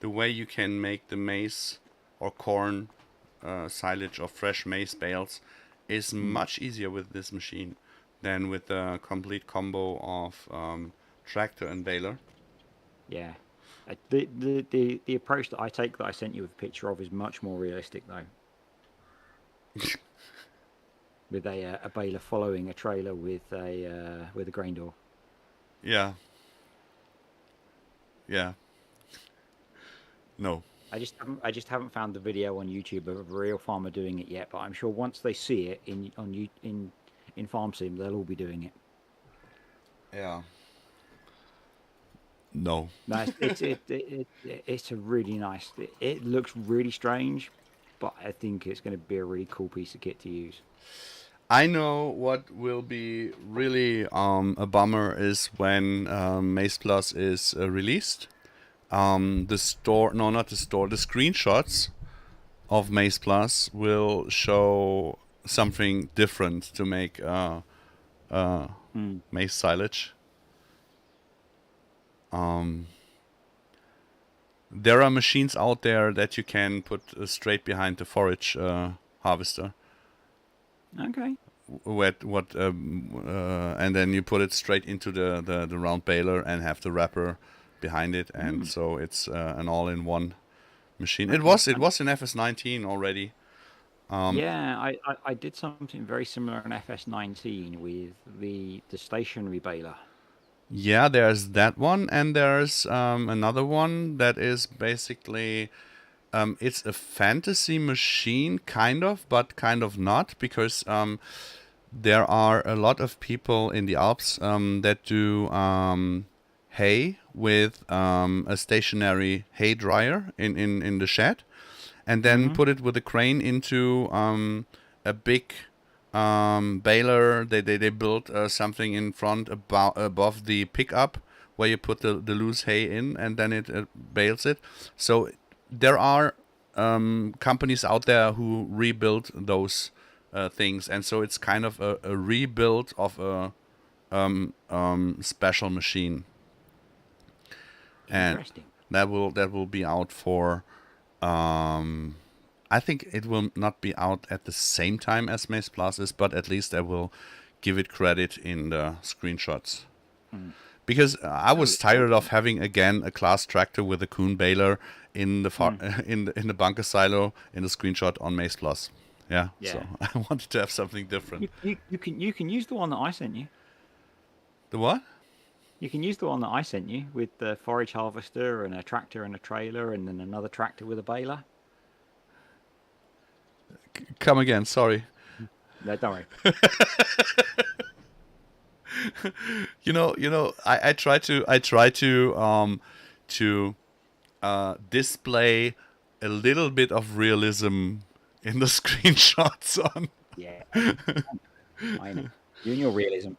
Speaker 1: way you can make the maize or corn silage or fresh maize bales is much easier with this machine than with the complete combo of tractor and baler.
Speaker 2: Yeah. The approach that I take that I sent you a picture of is much more realistic though. With a baler following a trailer with a grain door.
Speaker 1: Yeah. Yeah. No.
Speaker 2: I just haven't found the video on YouTube of a real farmer doing it yet, but I'm sure once they see it in Farm Sim, they'll all be doing it.
Speaker 1: Yeah. No.
Speaker 2: No, it's a really nice. It looks really strange, but I think it's going to be a really cool piece of kit to use.
Speaker 1: I know what will be really a bummer is when MaizePlus is released. The store, no, not the store, the screenshots of MaizePlus will show something different to make maize silage. There are machines out there that you can put straight behind the forage harvester.
Speaker 2: Okay.
Speaker 1: And then you put it straight into the round baler and have the wrapper behind it, and so it's an all-in-one machine.
Speaker 2: Okay.
Speaker 1: It was in FS19 already.
Speaker 2: Yeah, I did something very similar in FS19 with the stationary baler.
Speaker 1: Yeah, there's that one, and there's another one that is basically it's a fantasy machine, kind of, but kind of not, because there are a lot of people in the Alps that do hay with a stationary hay dryer in the shed, and then put it with a crane into a big baler. They built something in front above the pickup where you put the loose hay in, and then it bales it. So there are companies out there who rebuild those things, and so it's kind of a rebuild of a special machine, and
Speaker 2: Interesting.
Speaker 1: that will be out for. I think it will not be out at the same time as MaizePlus is, but at least I will give it credit in the screenshots. Because I was tired of having again a class tractor with a Kuhn baler in the in the bunker silo in the screenshot on MaizePlus. Yeah, so I wanted to have something different.
Speaker 2: You can use the one that I sent you.
Speaker 1: The what?
Speaker 2: You can use the one that I sent you with the forage harvester and a tractor and a trailer, and then another tractor with a baler.
Speaker 1: Come again, sorry.
Speaker 2: No, don't worry.
Speaker 1: I try to display a little bit of realism in the screenshots on.
Speaker 2: Yeah, I know. You and your realism.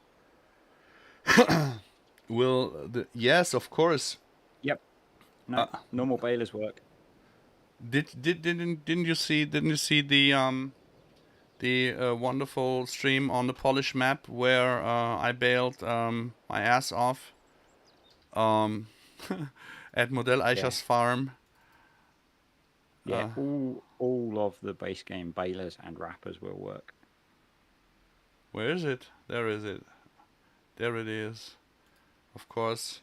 Speaker 1: Yes, of course.
Speaker 2: Yep.
Speaker 1: Uh,
Speaker 2: No, normal balers work.
Speaker 1: didn't you see the wonderful stream on the Polish map where I bailed my ass off at
Speaker 2: Yeah.
Speaker 1: Modelleicher's farm?
Speaker 2: Yeah. All of the base game balers and wrappers will work.
Speaker 1: Where is it? There is it. There it is. Of course.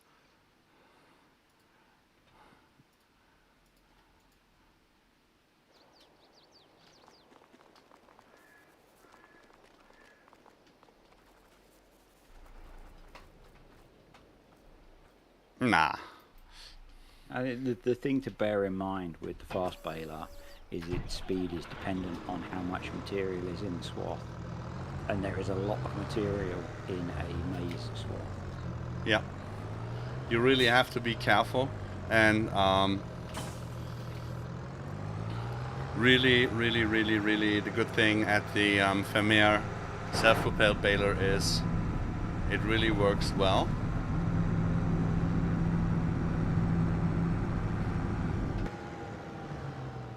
Speaker 1: Nah.
Speaker 2: The thing to bear in mind with the fast baler is its speed is dependent on how much material is in the swath. And there is a lot of material in a maize swath.
Speaker 1: Yeah. You really have to be careful, and really the good thing at the Vermeer self-propelled baler is it really works well.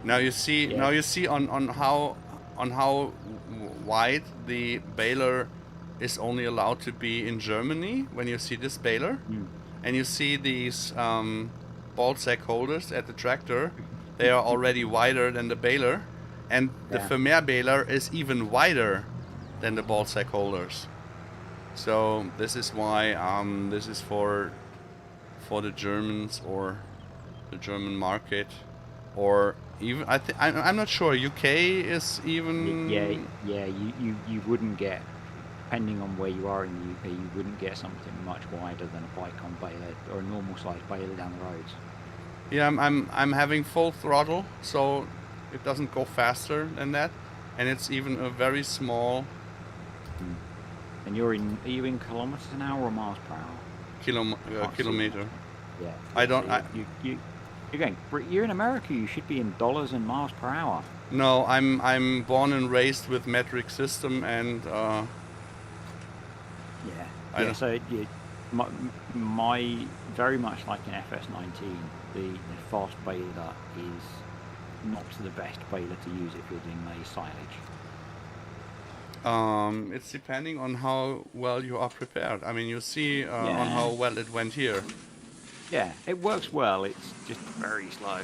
Speaker 1: Now you see on how wide the baler is only allowed to be in Germany when you see this baler. And you see these ball sack holders at the tractor. They are already wider than the baler, and the Vermeer baler is even wider than the ball sack holders. So this is why this is for the Germans or the German market, or even I'm not sure. UK is even
Speaker 2: You wouldn't get, depending on where you are in the UK, you wouldn't get something much wider than a bike-on baler or a normal size baler down the roads.
Speaker 1: Yeah, I'm having full throttle, so it doesn't go faster than that, and it's even a very small.
Speaker 2: And are you in kilometers an hour or miles per hour?
Speaker 1: Kilometer.
Speaker 2: Yeah.
Speaker 1: I don't.
Speaker 2: You're in America. You should be in dollars and miles per hour.
Speaker 1: No, I'm born and raised with metric system, and
Speaker 2: So my very much like an FS19, the fast baler is not the best baler to use if you're doing maize silage.
Speaker 1: It's depending on how well you are prepared. I mean, you see on how well it went here.
Speaker 2: Yeah, it works well. It's just very slow.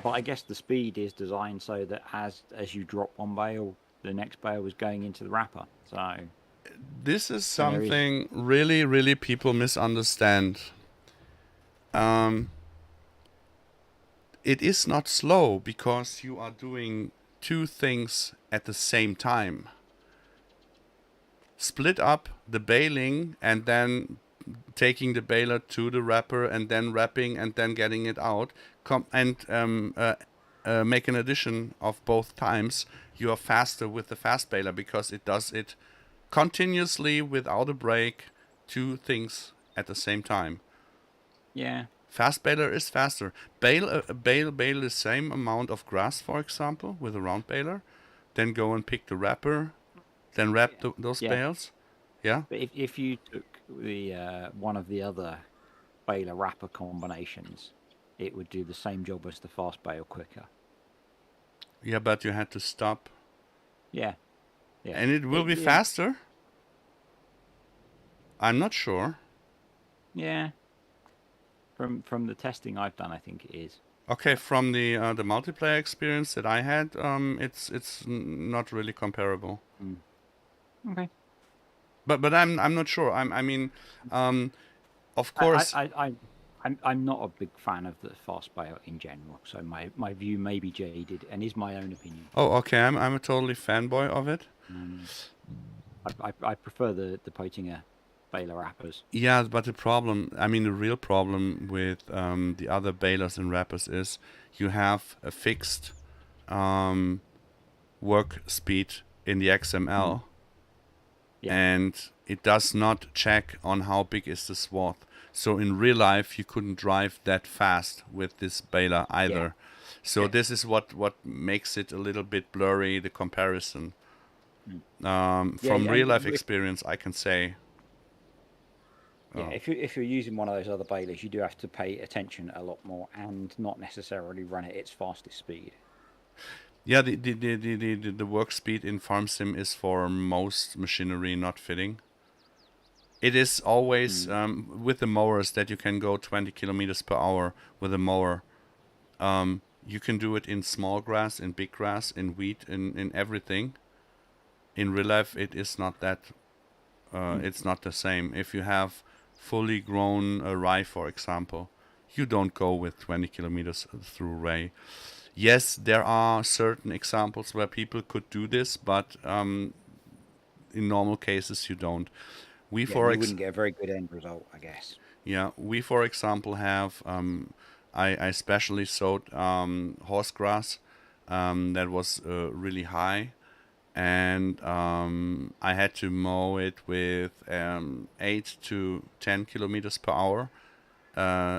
Speaker 2: But I guess the speed is designed so that as you drop one bale, the next bale is going into the wrapper. So
Speaker 1: this is something really people misunderstand. It is not slow because you are doing two things at the same time. Split up the baling and then taking the baler to the wrapper and then wrapping and then getting it out. Make an addition of both times. You are faster with the fast baler because it does it continuously without a break, two things at the same time.
Speaker 2: Yeah.
Speaker 1: Fast baler is faster. Bale the same amount of grass, for example, with a round baler, then go and pick the wrapper, then wrap those bales. Yeah.
Speaker 2: But if you took the one of the other baler wrapper combinations, it would do the same job as the fast bale quicker.
Speaker 1: Yeah, but you had to stop.
Speaker 2: Yeah.
Speaker 1: And it will be faster? I'm not sure.
Speaker 2: Yeah. From the testing I've done, I think it is.
Speaker 1: Okay, from the multiplayer experience that I had, it's not really comparable.
Speaker 2: Okay.
Speaker 1: But I'm not sure. I mean, of course.
Speaker 2: I'm not a big fan of the fast bale in general, so my view may be jaded and is my own opinion.
Speaker 1: Oh, okay. I'm a totally fanboy of it.
Speaker 2: I prefer the Poitinger baler wrappers.
Speaker 1: Yeah, but the real problem with the other balers and wrappers is you have a fixed work speed in the XML.
Speaker 2: Yeah.
Speaker 1: And it does not check on how big is the swath. So in real life, you couldn't drive that fast with this baler either. So this is what makes it a little bit blurry, the comparison. From real life experience, I can say.
Speaker 2: Yeah, if you're using one of those other balers, you do have to pay attention a lot more and not necessarily run at its fastest speed.
Speaker 1: Yeah, the work speed in farm sim is for most machinery not fitting. It is always with the mowers that you can go 20 kilometers per hour with a mower. You can do it in small grass, in big grass, in wheat, in everything. In real life, it is not that. It's not the same. If you have fully grown rye, for example, you don't go with 20 kilometers through rye. Yes, there are certain examples where people could do this, but in normal cases you don't.
Speaker 2: You wouldn't get a very good end result, I guess.
Speaker 1: Yeah, we for example have I especially sowed horse grass that was really high, and I had to mow it with 8 to 10 kilometers per hour.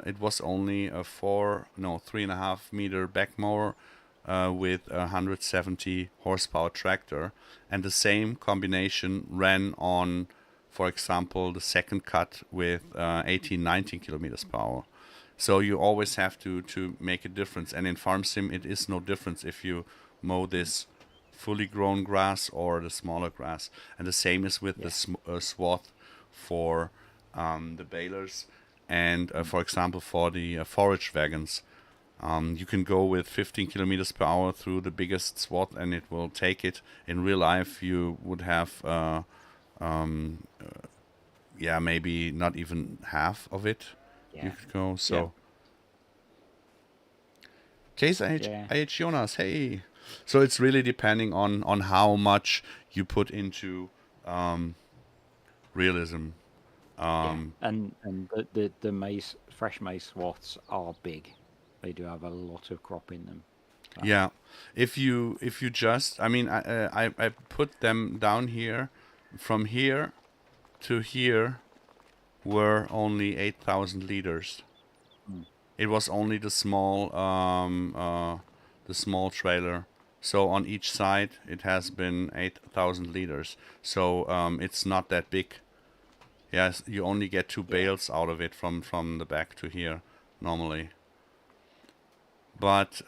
Speaker 1: It was only a 3.5 meter back mower with a 170 horsepower tractor, and the same combination ran on, for example, the second cut with 18, 19 kilometers per hour. So you always have to make a difference, and in farm sim it is no difference if you mow this fully grown grass or the smaller grass, and the same is with the swath for the balers. And for example, for the forage wagons, you can go with 15 kilometers per hour through the biggest swath and it will take it. In real life, you would have, maybe not even half of it.
Speaker 2: Yeah.
Speaker 1: You could go. So, Case IH Jonas, hey. So it's really depending on how much you put into realism.
Speaker 2: And the maize, fresh maize swaths are big. They do have a lot of crop in them.
Speaker 1: Yeah, if you just, I mean, I put them down here, from here to here were only 8,000 liters. It was only the small trailer. So on each side it has been 8,000 liters. So it's not that big. Yes, you only get 2 bales out of it from the back to here normally. But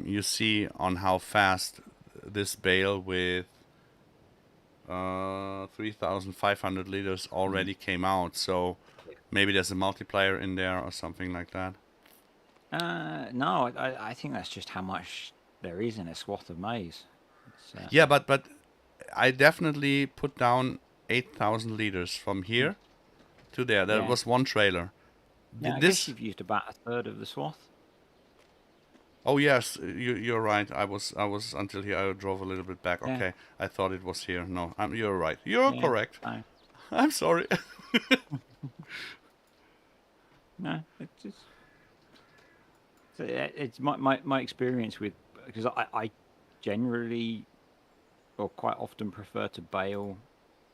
Speaker 1: you see on how fast this bale with 3,500 liters already came out. So maybe there's a multiplier in there or something like that.
Speaker 2: No, I think that's just how much there is in a swath of maize.
Speaker 1: Yeah, but I definitely put down 8,000 liters from here to there. That was one trailer.
Speaker 2: Yeah, I guess you've used about a third of the swath.
Speaker 1: Oh yes, you're right. I was until here. I drove a little bit back.
Speaker 2: Yeah.
Speaker 1: Okay, I thought it was here. No, you're right. You're correct.
Speaker 2: No.
Speaker 1: I'm sorry.
Speaker 2: No, it's my experience with, because I generally or quite often prefer to bale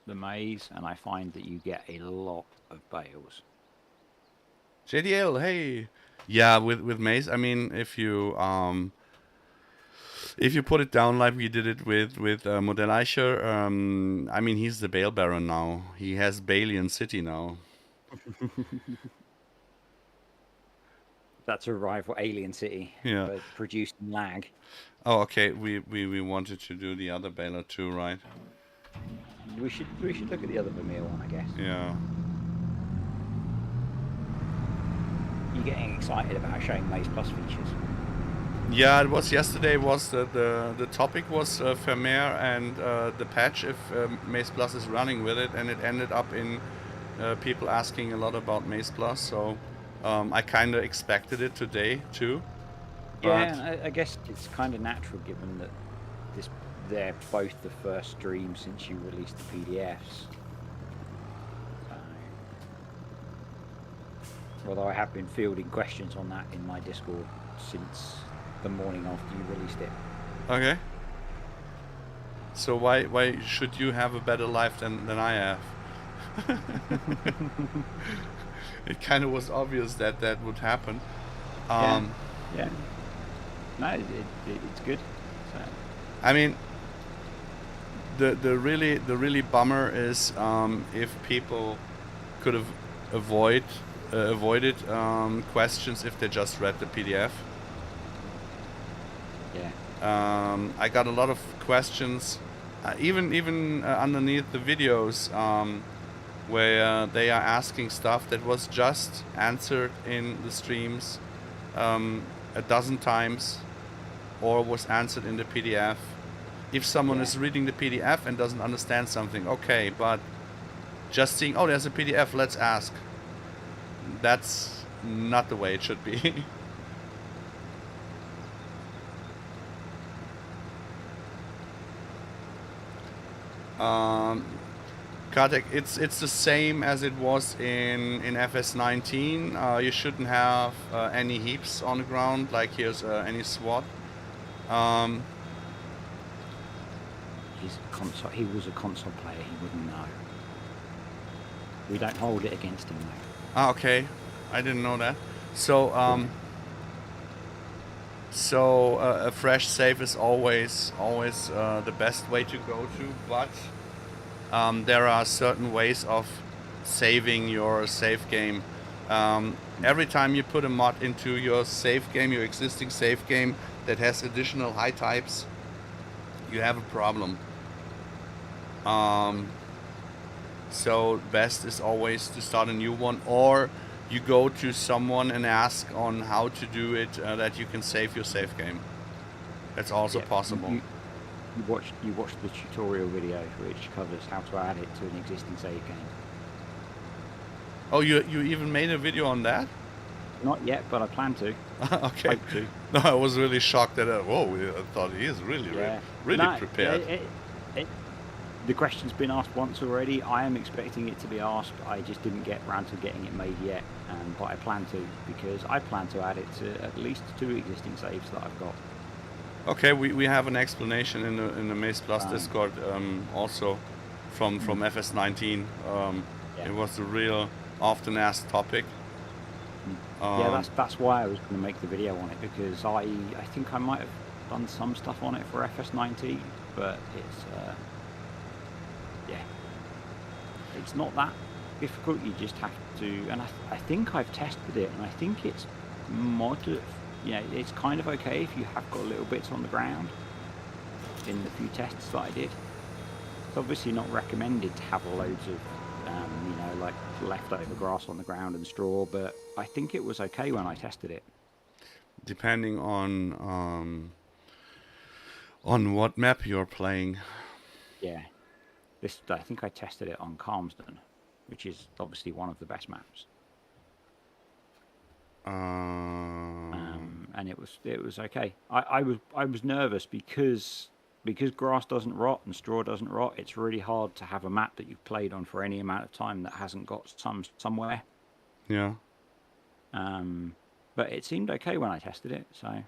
Speaker 2: the maize, and I find that you get a lot of bales.
Speaker 1: JDL, hey. Yeah, with maize, I mean, if you put it down like we did it with Modelleicher, I mean, he's the bale baron now. He has Balian City now.
Speaker 2: That's a rival alien city.
Speaker 1: Yeah.
Speaker 2: But produced in lag.
Speaker 1: Oh, okay. We wanted to do the other baler too, right?
Speaker 2: We should look at the other Vermeer one, I guess.
Speaker 1: Yeah.
Speaker 2: You're getting excited about showing MaizePlus features.
Speaker 1: Yeah, it was yesterday. Was the topic was Vermeer and the patch if MaizePlus is running with it, and it ended up in people asking a lot about MaizePlus. So I kind of expected it today too.
Speaker 2: Yeah, I guess it's kind of natural given that they're both the first stream since you released the PDFs. Although I have been fielding questions on that in my Discord since the morning after you released it.
Speaker 1: Okay. So why should you have a better life than I have? It kind of was obvious that that would happen.
Speaker 2: Yeah. Yeah. No, it's good. So.
Speaker 1: I mean, the really bummer is if people could have avoided questions if they just read the PDF.
Speaker 2: Yeah.
Speaker 1: I got a lot of questions, even underneath the videos, where they are asking stuff that was just answered in the streams a dozen times, or was answered in the PDF. If someone is reading the PDF and doesn't understand something, okay, but just seeing, oh, there's a PDF, let's ask. That's not the way it should be. Kartek, it's the same as it was in FS19. You shouldn't have any heaps on the ground, like here's any SWAT.
Speaker 2: He was a console player, he wouldn't know. We don't hold it against him though.
Speaker 1: Ah, okay. I didn't know that. So, a fresh save is always the best way to go to, but there are certain ways of saving your save game. Every time you put a mod into your save game, your existing save game that has additional high types, you have a problem. So best is always to start a new one, or you go to someone and ask on how to do it that you can save your save game. That's also possible.
Speaker 2: You watched the tutorial video which covers how to add it to an existing save game. Oh,
Speaker 1: you even made a video on that?
Speaker 2: Not yet, but I plan to.
Speaker 1: Okay.
Speaker 2: Hope to.
Speaker 1: No, I was really shocked that. Whoa! I thought he is really prepared.
Speaker 2: The question's been asked once already. I am expecting it to be asked. I just didn't get around to getting it made yet, but I plan to, because I plan to add it to at least 2 existing saves that I've got.
Speaker 1: Okay, we have an explanation in the MaizePlus Discord also from FS19. It was a real often asked topic.
Speaker 2: Yeah, that's why I was going to make the video on it, because I think I might have done some stuff on it for FS19, but it's it's not that difficult. You just have to, and I think I've tested it, and I think it's moderate. It's kind of okay if you have got little bits on the ground in the few tests that I did. It's obviously not recommended to have loads of like leftover grass on the ground and straw, but I think it was okay when I tested it.
Speaker 1: Depending on what map you're playing.
Speaker 2: Yeah. I think I tested it on Calmsden, which is obviously one of the best maps. And it was okay. I was nervous because grass doesn't rot and straw doesn't rot. It's really hard to have a map that you've played on for any amount of time that hasn't got somewhere.
Speaker 1: Yeah.
Speaker 2: But it seemed okay when I tested it, so.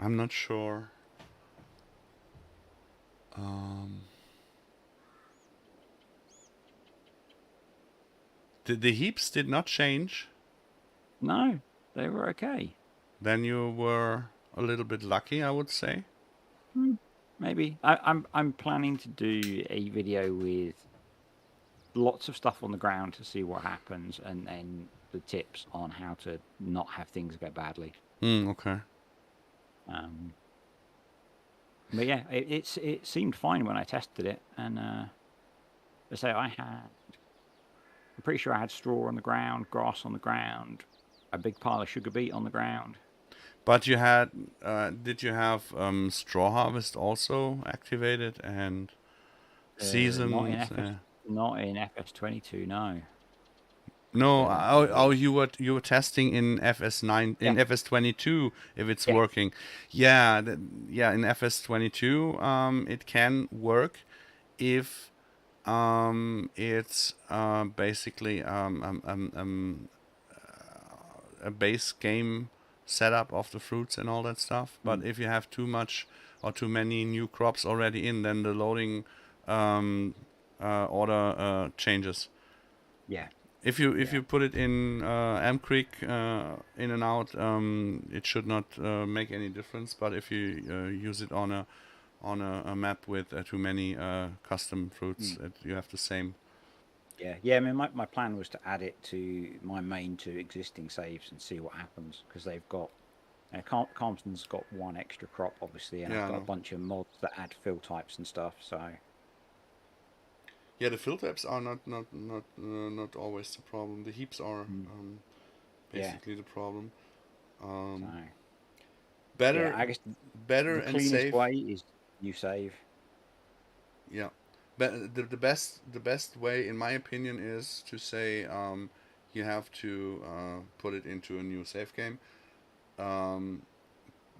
Speaker 1: I'm not sure. The heaps did not change?
Speaker 2: No, they were okay.
Speaker 1: Then you were a little bit lucky, I would say.
Speaker 2: Maybe. I'm planning to do a video with lots of stuff on the ground to see what happens, and then the tips on how to not have things go badly.
Speaker 1: Okay.
Speaker 2: But yeah, it seemed fine when I tested it, and I'm pretty sure I had straw on the ground, grass on the ground, a big pile of sugar beet on the ground.
Speaker 1: But you had, did you have straw harvest also activated and seasons?
Speaker 2: Not in FS22, no.
Speaker 1: No, you were testing in FS22 if it's working. Yeah, in FS22 it can work if it's basically a base game setup of the fruits and all that stuff. But if you have too much or too many new crops already in, then the loading order changes.
Speaker 2: Yeah.
Speaker 1: If you put it in M Creek in and out, it should not make any difference. But if you use it on a map with too many custom fruits, you have the same.
Speaker 2: Yeah. I mean, my plan was to add it to my main 2 existing saves and see what happens, because they've got Calmston's got 1 extra crop, obviously, and
Speaker 1: Yeah,
Speaker 2: I've got
Speaker 1: I
Speaker 2: a
Speaker 1: know.
Speaker 2: bunch of mods that add fill types and stuff. So
Speaker 1: Yeah, the fill tabs are not always the problem. The heaps are
Speaker 2: yeah.
Speaker 1: basically the problem.
Speaker 2: So
Speaker 1: Better
Speaker 2: yeah, I guess
Speaker 1: better
Speaker 2: the
Speaker 1: and
Speaker 2: cleanest
Speaker 1: safe.
Speaker 2: way is you save.
Speaker 1: Yeah, but the best way, in my opinion, is to say you have to put it into a new save game,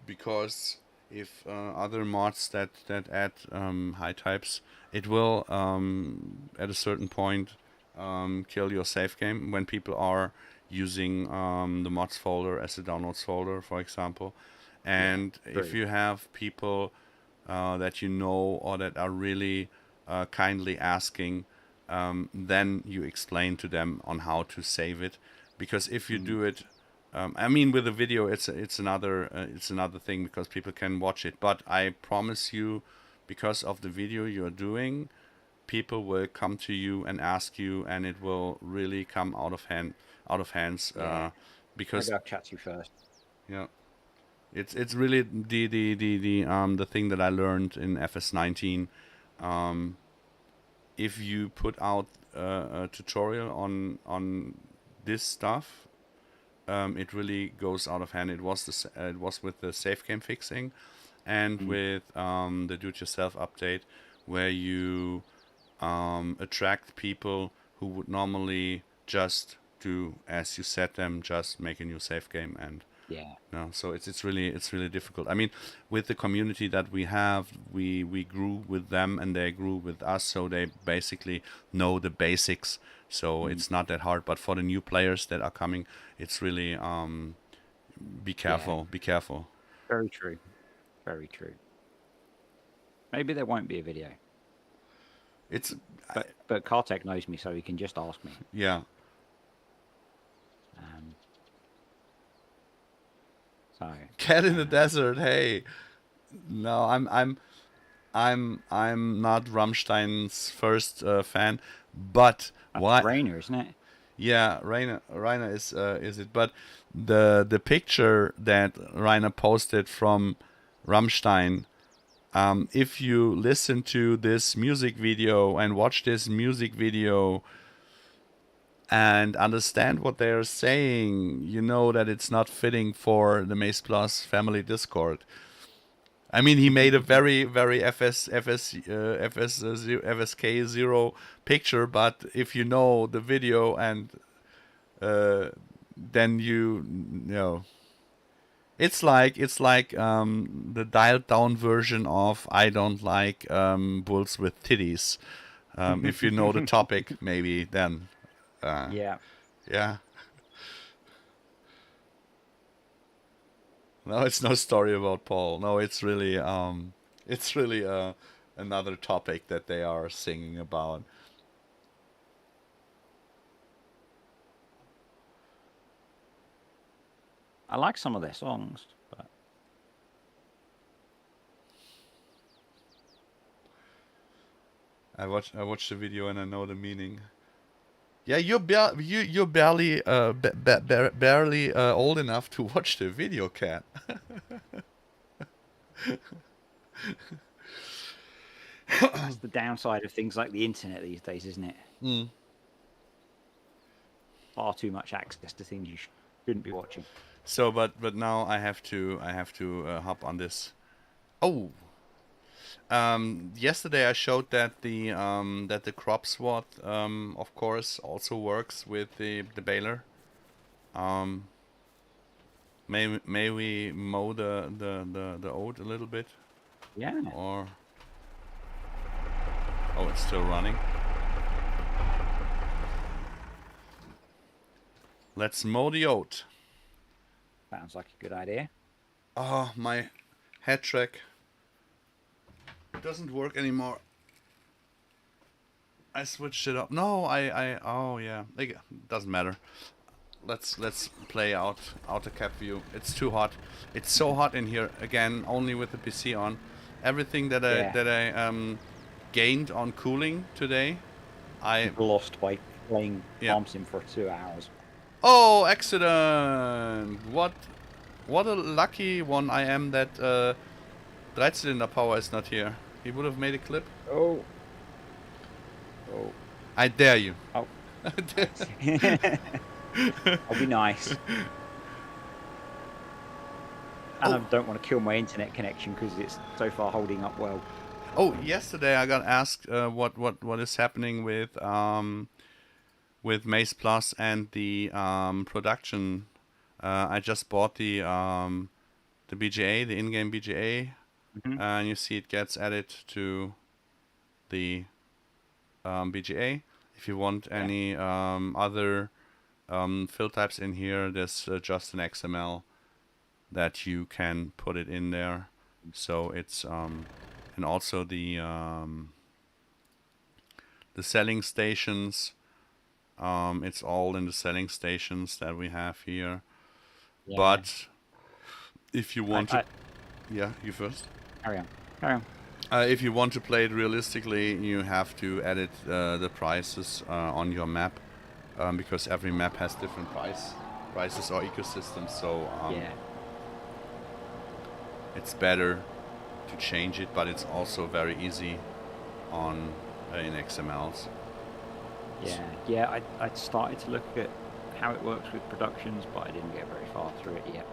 Speaker 1: because if other mods that add high types, it will at a certain point kill your save game when people are using the mods folder as a downloads folder, for example. And if
Speaker 2: True.
Speaker 1: you have people that you know or that are really kindly asking, then you explain to them on how to save it. Because if you do it, I mean, with a video, it's another thing, because people can watch it. But I promise you, because of the video you're doing, people will come to you and ask you, and it will really come out of hands.
Speaker 2: Yeah.
Speaker 1: Because
Speaker 2: Maybe I'll chat to you first.
Speaker 1: yeah, it's really the thing that I learned in FS19. If you put out a tutorial on this stuff, it really goes out of hand. It was with the safe game fixing, and with the do-it-yourself update, where you attract people who would normally just do as you set them, just make a new safe game. And
Speaker 2: Yeah.
Speaker 1: no, so it's really difficult. I mean, with the community that we have, we grew with them and they grew with us, so they basically know the basics. So it's not that hard. But for the new players that are coming, it's really be careful.
Speaker 2: Yeah.
Speaker 1: Be careful.
Speaker 2: Very true. Very true. Maybe there won't be a video,
Speaker 1: It's
Speaker 2: but Kartek knows me, so he can just ask me.
Speaker 1: yeah.
Speaker 2: So
Speaker 1: Cat in the desert. Hey, no, I'm not Rammstein's first fan, but
Speaker 2: that's
Speaker 1: why?
Speaker 2: Rainer, isn't it?
Speaker 1: Yeah, Rainer is it? But the picture that Rainer posted from Rammstein, if you listen to this music video and watch this music video and understand what they're saying, you know that it's not fitting for the MaizePlus family Discord. I mean, he made a very, very FSK 0 picture, but if you know the video, and then you know, it's like the dialed down version of I don't like bulls with titties. If you know the topic, maybe then
Speaker 2: Yeah.
Speaker 1: yeah. No, it's no story about Paul. No, it's really another topic that they are singing about.
Speaker 2: I like some of their songs, but
Speaker 1: I watched the video and I know the meaning. Yeah, you're barely barely old enough to watch the video, Cat.
Speaker 2: that's the downside of things like the internet these days, isn't it? Far too much access to things you shouldn't be watching.
Speaker 1: So, but now I have to hop on this. Oh, yesterday I showed that the crop swath of course also works with the baler. May we mow the oat a little bit?
Speaker 2: Yeah.
Speaker 1: Or oh, it's still running. Let's mow the oat.
Speaker 2: Sounds like a good idea.
Speaker 1: Oh, my head track It doesn't work anymore. I switched it up. No, oh yeah. Like, doesn't matter. Let's play out a cap view. It's too hot. It's so hot in here. Again, only with the PC on. Everything that I gained on cooling today, I
Speaker 2: lost by playing
Speaker 1: Yeah.
Speaker 2: Farm Sim for 2 hours.
Speaker 1: Oh, accident! What a lucky one I am that Dreizylinder Power is not here. He would have made a clip.
Speaker 2: Oh.
Speaker 1: I dare you.
Speaker 2: Oh. I'll be nice. And I don't want to kill my internet connection because it's so far holding up well.
Speaker 1: Oh, yesterday I got asked what is happening with MaizePlus and the production. I just bought the BGA, the in-game BGA, and you see it gets added to the BGA. If you want any other fill types in here, there's just an XML that you can put it in there. So it's and also the selling stations. It's all in the selling stations that we have here.
Speaker 2: Yeah.
Speaker 1: But if you want to, yeah, you first.
Speaker 2: Carry on.
Speaker 1: If you want to play it realistically, you have to edit the prices on your map, because every map has different prices or ecosystems. So it's better to change it, but it's also very easy on in XMLs.
Speaker 2: Yeah. I started to look at how it works with productions, but I didn't get very far through it yet.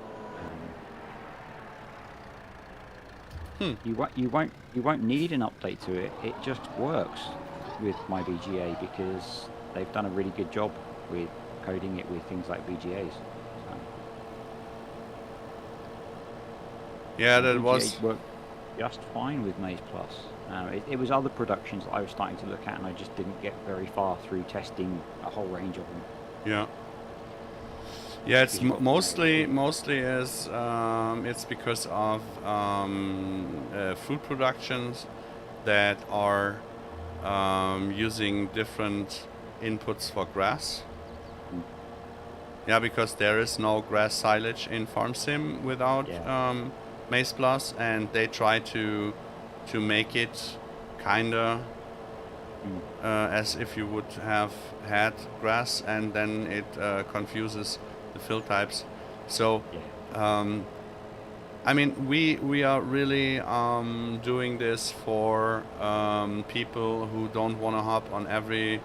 Speaker 2: You won't need an update to it. It just works with my BGA because they've done a really good job with coding it with things like BGAs.
Speaker 1: Yeah, that
Speaker 2: BGA
Speaker 1: was
Speaker 2: worked just fine with MaizePlus. It was other productions that I was starting to look at, and I just didn't get very far through testing a whole range of them.
Speaker 1: Yeah. Yeah, it's mostly is it's because of food productions that are using different inputs for grass. Yeah, because there is no grass silage in Farm Sim without MaizePlus, and they try to make it kinda as if you would have had grass, and then it confuses the fill types. So I mean, we are really doing this for people who don't want to hop on every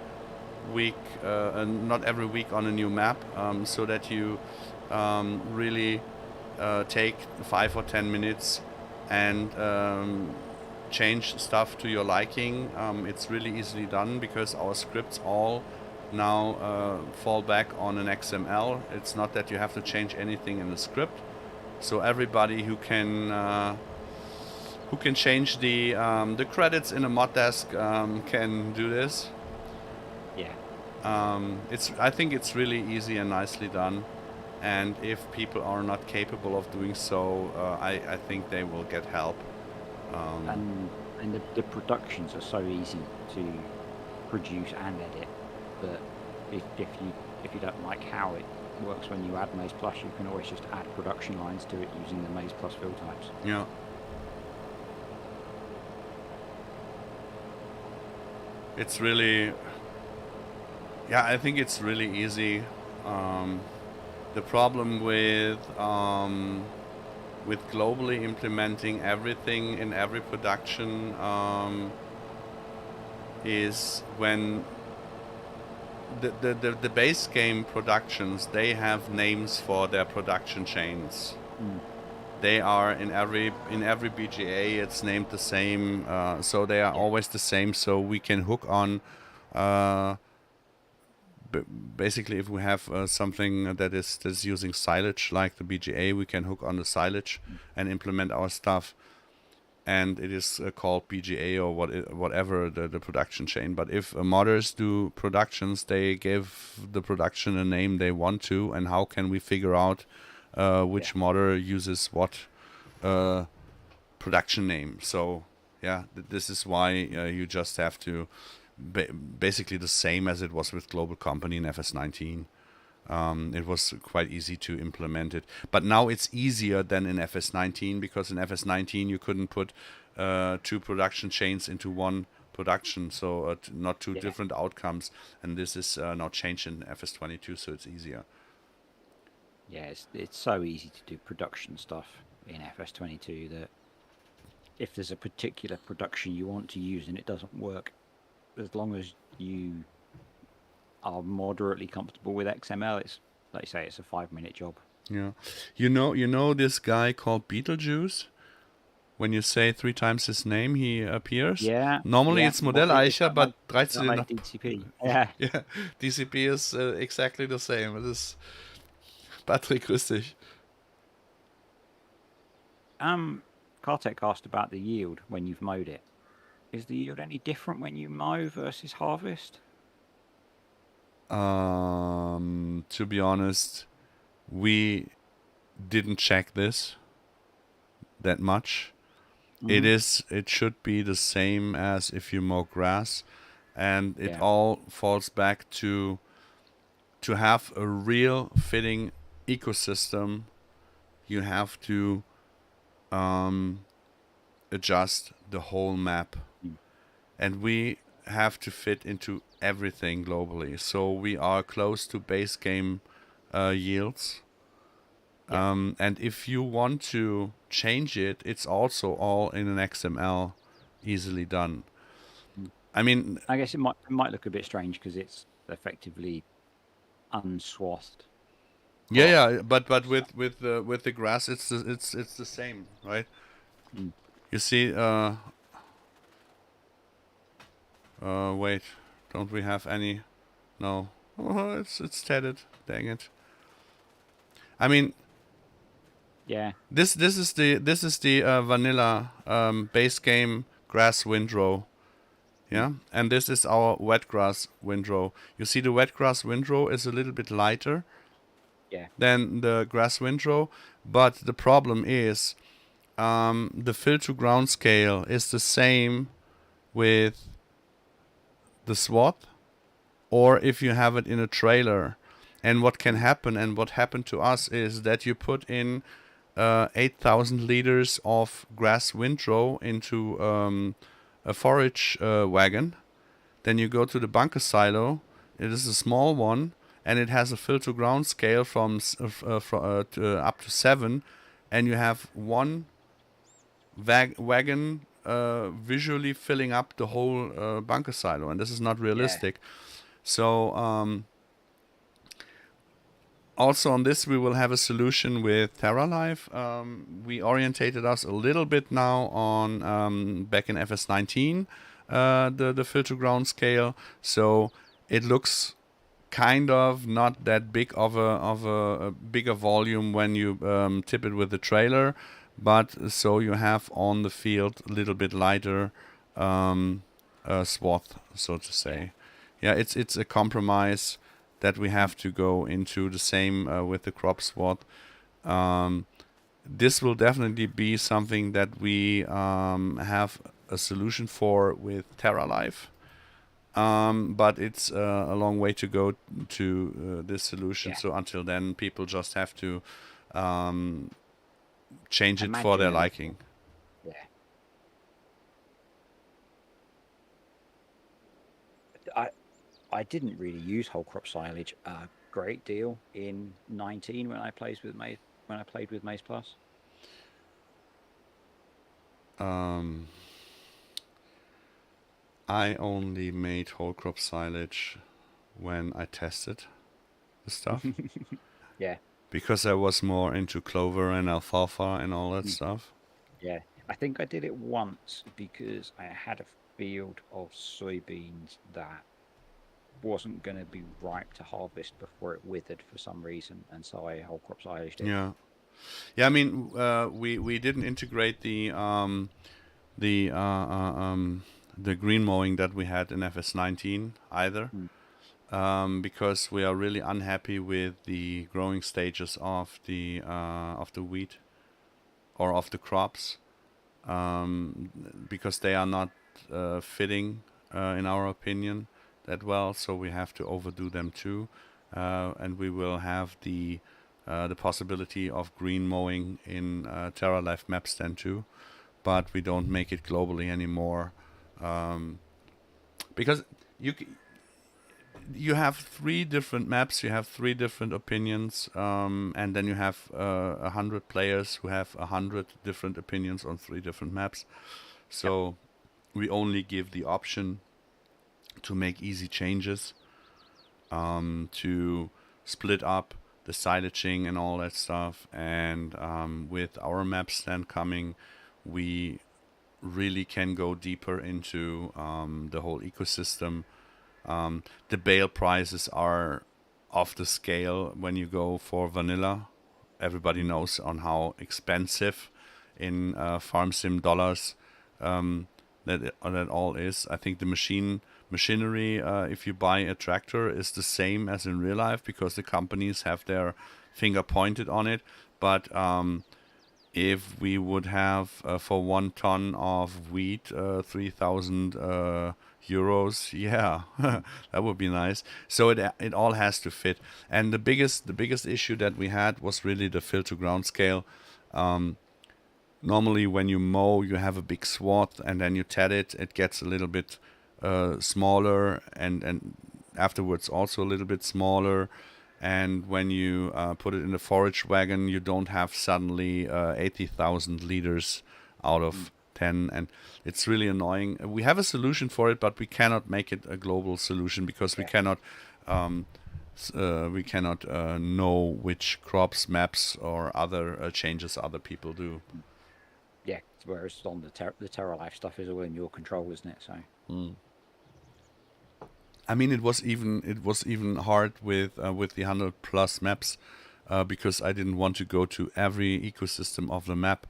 Speaker 1: week, not every week on a new map, so that you really take 5 or 10 minutes and change stuff to your liking. It's really easily done because our scripts all now fall back on an XML. It's not that you have to change anything in the script. So everybody who can change the credits in a mod desk can do this.
Speaker 2: Yeah.
Speaker 1: I think it's really easy and nicely done. And if people are not capable of doing so, I think they will get help.
Speaker 2: And the productions are so easy to produce and edit that if you don't like how it works when you add MaizePlus, you can always just add production lines to it using the MaizePlus fill types.
Speaker 1: Yeah. It's really, I think it's really easy. The problem with globally implementing everything in every production is when the base game productions, they have names for their production chains. They are in every BGA, it's named the same, so they are always the same. So we can hook on. Basically, if we have something that is using silage like the BGA, we can hook on the silage and implement our stuff, and it is called BGA or whatever the production chain. But if modders do productions, they give the production a name they want to, and how can we figure out which modder uses what production name? So yeah, this is why you just have to basically the same as it was with Global Company in FS19. It was quite easy to implement it, but now it's easier than in FS19 because in FS19 you couldn't put two production chains into one production, so not two
Speaker 2: Yeah.
Speaker 1: different outcomes. And this is now changed in FS22, so it's easier.
Speaker 2: Yeah, it's so easy to do production stuff in FS22 that if there's a particular production you want to use and it doesn't work, as long as you are moderately comfortable with XML, it's like you say, it's a 5-minute job.
Speaker 1: Yeah, you know this guy called Beetlejuice. When you say 3 times his name, he appears.
Speaker 2: Yeah,
Speaker 1: Normally
Speaker 2: yeah.
Speaker 1: it's
Speaker 2: Is
Speaker 1: Modelleicher,
Speaker 2: that like,
Speaker 1: but 13
Speaker 2: like DCP? Yeah.
Speaker 1: yeah, DCP is exactly the same. It is Patrick, grüß dich.
Speaker 2: Kartek asked about the yield when you've mowed it. Is the yield any different when you mow versus harvest?
Speaker 1: To be honest, we didn't check this that much. It should be the same as if you mow grass, and it all falls back to have a real fitting ecosystem. You have to adjust the whole map, and we have to fit into everything globally. So we are close to base game yields. And if you want to change it, it's also all in an XML, easily done. I mean,
Speaker 2: I guess it might look a bit strange because it's effectively unswathed.
Speaker 1: yeah, but with the grass, it's the same, right? You see, wait, don't we have any? No, oh, it's tethered. Dang it. I mean,
Speaker 2: yeah,
Speaker 1: this is the vanilla base game grass windrow. Yeah, and this is our wet grass windrow. You see, the wet grass windrow is a little bit lighter than the grass windrow, but the problem is the fill to ground scale is the same with the swath, or if you have it in a trailer. And what can happen, and what happened to us, is that you put in 8,000 liters of grass windrow into a forage wagon. Then you go to the bunker silo. It is a small one, and it has a fill to ground scale from up to 7, and you have one wagon visually filling up the whole bunker silo, and this is not realistic. So also on this we will have a solution with TerraLife. We orientated us a little bit now on back in FS19 the fill to ground scale, so it looks kind of not that big of a bigger volume when you tip it with the trailer, but so you have on the field a little bit lighter swath, so to say. Yeah, it's a compromise that we have to go into. The same with the crop swath. This will definitely be something that we have a solution for with TerraLife. But it's a long way to go to this solution. So until then, people just have to change it for their liking.
Speaker 2: Yeah. I didn't really use whole crop silage a great deal in 19 when I played with MaizePlus.
Speaker 1: I only made whole crop silage when I tested the stuff.
Speaker 2: Yeah.
Speaker 1: Because I was more into clover and alfalfa and all that stuff.
Speaker 2: Yeah. I think I did it once because I had a field of soybeans that wasn't going to be ripe to harvest before it withered for some reason, and so I whole crop silaged it.
Speaker 1: Yeah. I mean, we didn't integrate the green mowing that we had in FS19 either, because we are really unhappy with the growing stages of the wheat or of the crops. because they are not fitting, in our opinion, that well. So we have to overdo them too, and we will have the possibility of green mowing in TerraLife maps then too, but we don't make it globally anymore, because you have 3 different maps, you have 3 different opinions, and then you have 100 players who have 100 different opinions on 3 different maps. So we only give the option to make easy changes, to split up the silaging and all that stuff. And with our maps then coming, we really can go deeper into the whole ecosystem. The bale prices are off the scale when you go for vanilla. Everybody knows on how expensive in farm sim dollars that all is. I think the machinery, if you buy a tractor, is the same as in real life because the companies have their finger pointed on it. But if we would have for 1 ton of wheat 3,000 euros, yeah, that would be nice. So it all has to fit. And the biggest issue that we had was really the fill to ground scale. Normally when you mow, you have a big swath and then you ted it. It gets a little bit smaller and afterwards also a little bit smaller. And when you put it in the forage wagon, you don't have suddenly 80,000 liters out of 10. And it's really annoying. We have a solution for it, but we cannot make it a global solution because we cannot know which crops, maps, or other changes other people do.
Speaker 2: Yeah, whereas on the TerraLife stuff is all in your control, isn't it? So.
Speaker 1: I mean, it was even hard with the 100+ maps because I didn't want to go to every ecosystem of the map.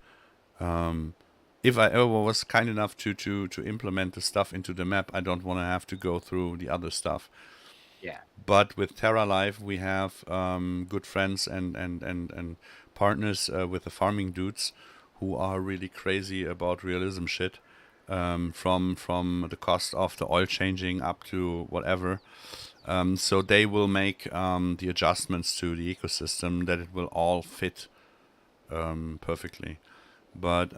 Speaker 1: If I ever was kind enough to implement the stuff into the map, I don't want to have to go through the other stuff.
Speaker 2: Yeah.
Speaker 1: But with TerraLife, we have good friends and partners with the farming dudes who are really crazy about realism shit. From the cost of the oil changing up to whatever. So they will make the adjustments to the ecosystem that it will all fit perfectly. But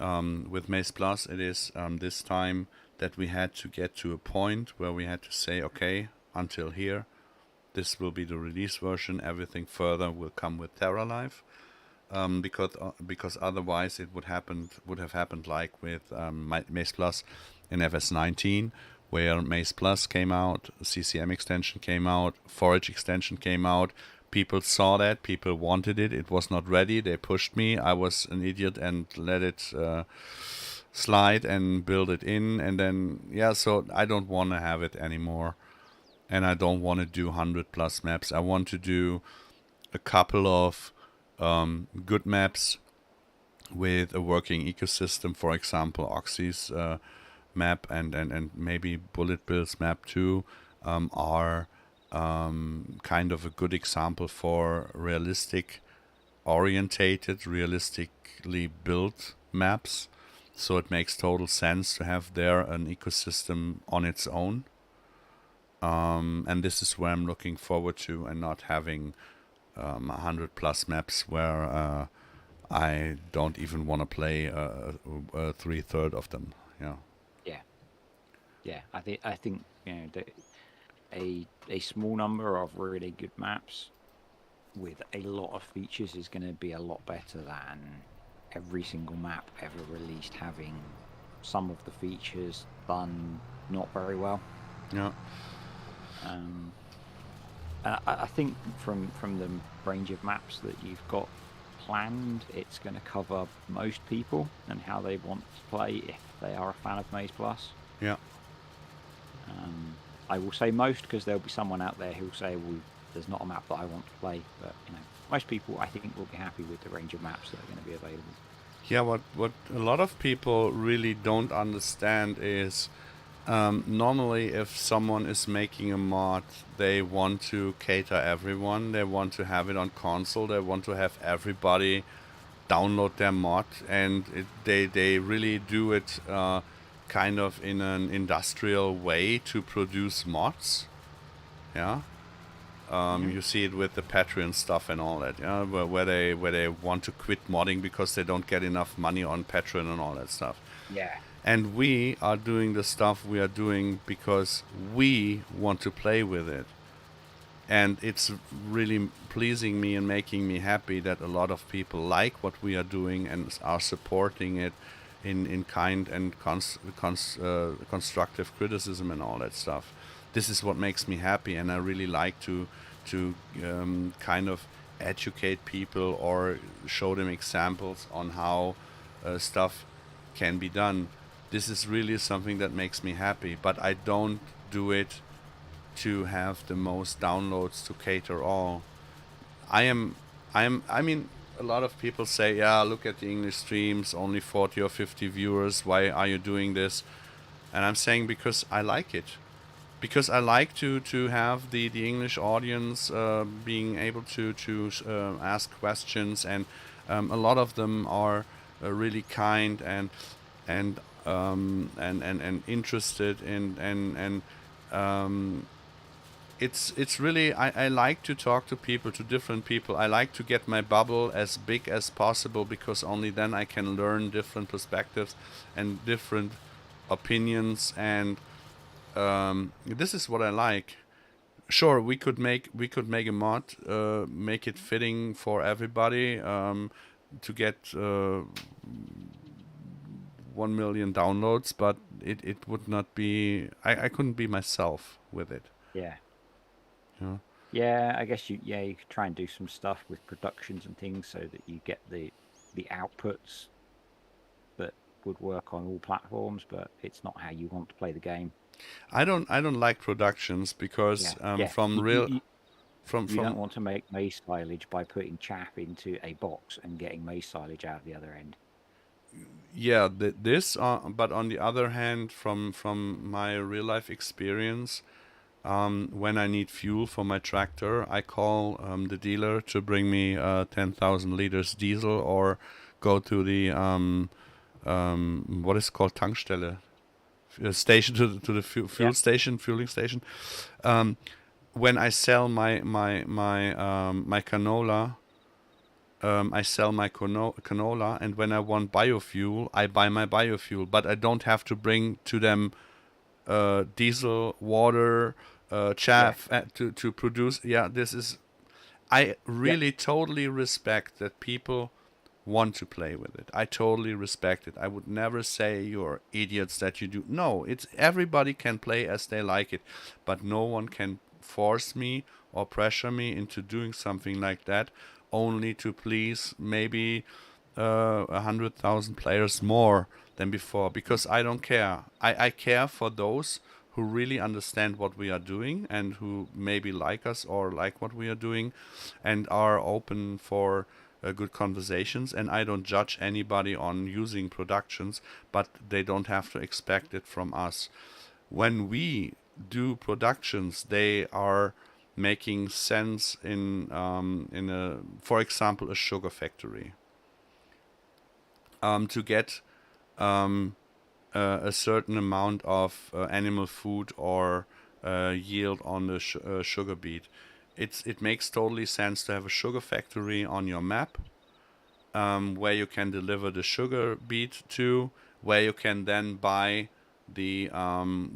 Speaker 1: with MaizePlus, it is this time that we had to get to a point where we had to say, okay, until here, this will be the release version. Everything further will come with TerraLife. Because otherwise it would have happened like with MaizePlus in FS19, where MaizePlus came out, CCM extension came out, forage extension came out. People saw that, people wanted it. It was not ready. They pushed me. I was an idiot and let it slide and build it in. And then so I don't want to have it anymore, and I don't want to do 100+ maps. I want to do a couple of good maps with a working ecosystem, for example, Oxy's map and maybe Bullet Bill's map too are kind of a good example for realistically built maps. So it makes total sense to have there an ecosystem on its own. And this is where I'm looking forward to, and not having 100+ maps where I don't even want to play 3/3 of them.
Speaker 2: Yeah. I think a small number of really good maps with a lot of features is going to be a lot better than every single map ever released having some of the features done not very well.
Speaker 1: Yeah.
Speaker 2: I think from the range of maps that you've got planned, it's going to cover most people and how they want to play if they are a fan of MaizePlus.
Speaker 1: Yeah.
Speaker 2: I will say most because there'll be someone out there who will say, well, there's not a map that I want to play. But most people, I think, will be happy with the range of maps that are going to be available.
Speaker 1: Yeah, what a lot of people really don't understand is normally if someone is making a mod, they want to cater everyone. They want to have it on console. They want to have everybody download their mod, and they really do it kind of in an industrial way to produce mods. Yeah. You see it with the Patreon stuff and all that, yeah, where they want to quit modding because they don't get enough money on Patreon and all that stuff.
Speaker 2: Yeah.
Speaker 1: And we are doing the stuff we are doing because we want to play with it. And it's really pleasing me and making me happy that a lot of people like what we are doing and are supporting it in kind and constructive criticism and all that stuff. This is what makes me happy, and I really like to kind of educate people or show them examples on how stuff can be done. This is really something that makes me happy, but I don't do it to have the most downloads to cater all. I mean, a lot of people say, yeah, look at the English streams, only 40 or 50 viewers, why are you doing this? And I'm saying because I like it. Because I like to have the English audience being able to ask questions, and a lot of them are really kind and interested and it's really I like to talk to people, to different people. I like to get my bubble as big as possible because only then I can learn different perspectives and different opinions, and this is what I like. Sure, we could make a mod, make it fitting for everybody, to get 1 million downloads, but it would not be. I couldn't be myself with it.
Speaker 2: Yeah.
Speaker 1: You know?
Speaker 2: Yeah, I guess you could try and do some stuff with productions and things so that you get the outputs that would work on all platforms, but it's not how you want to play the game.
Speaker 1: I don't like productions because from real
Speaker 2: you
Speaker 1: from
Speaker 2: don't want to make maize silage by putting chaff into a box and getting maize silage out the other end.
Speaker 1: yeah, this but on the other hand, from my real life experience, when I need fuel for my tractor, I call the dealer to bring me 10,000 liters diesel, or go to the what is it called, Tankstelle, station, to the fuel station, fueling station. When I sell my canola, I sell my canola, and when I want biofuel, I buy my biofuel, but I don't have to bring to them diesel, water, chaff to produce. Yeah, this is. I really totally respect that people want to play with it. I totally respect it. I would never say you're idiots that you do. No, it's everybody can play as they like it, but no one can force me or pressure me into doing something like that only to please maybe 100,000 players more than before, because I don't care. I care for those who really understand what we are doing and who maybe like us or like what we are doing and are open for good conversations. And I don't judge anybody on using productions, but they don't have to expect it from us. When we do productions, they are making sense in a, for example, a sugar factory. To get a certain amount of animal food or yield on the sugar beet. It makes totally sense to have a sugar factory on your map, where you can deliver the sugar beet to, where you can then buy the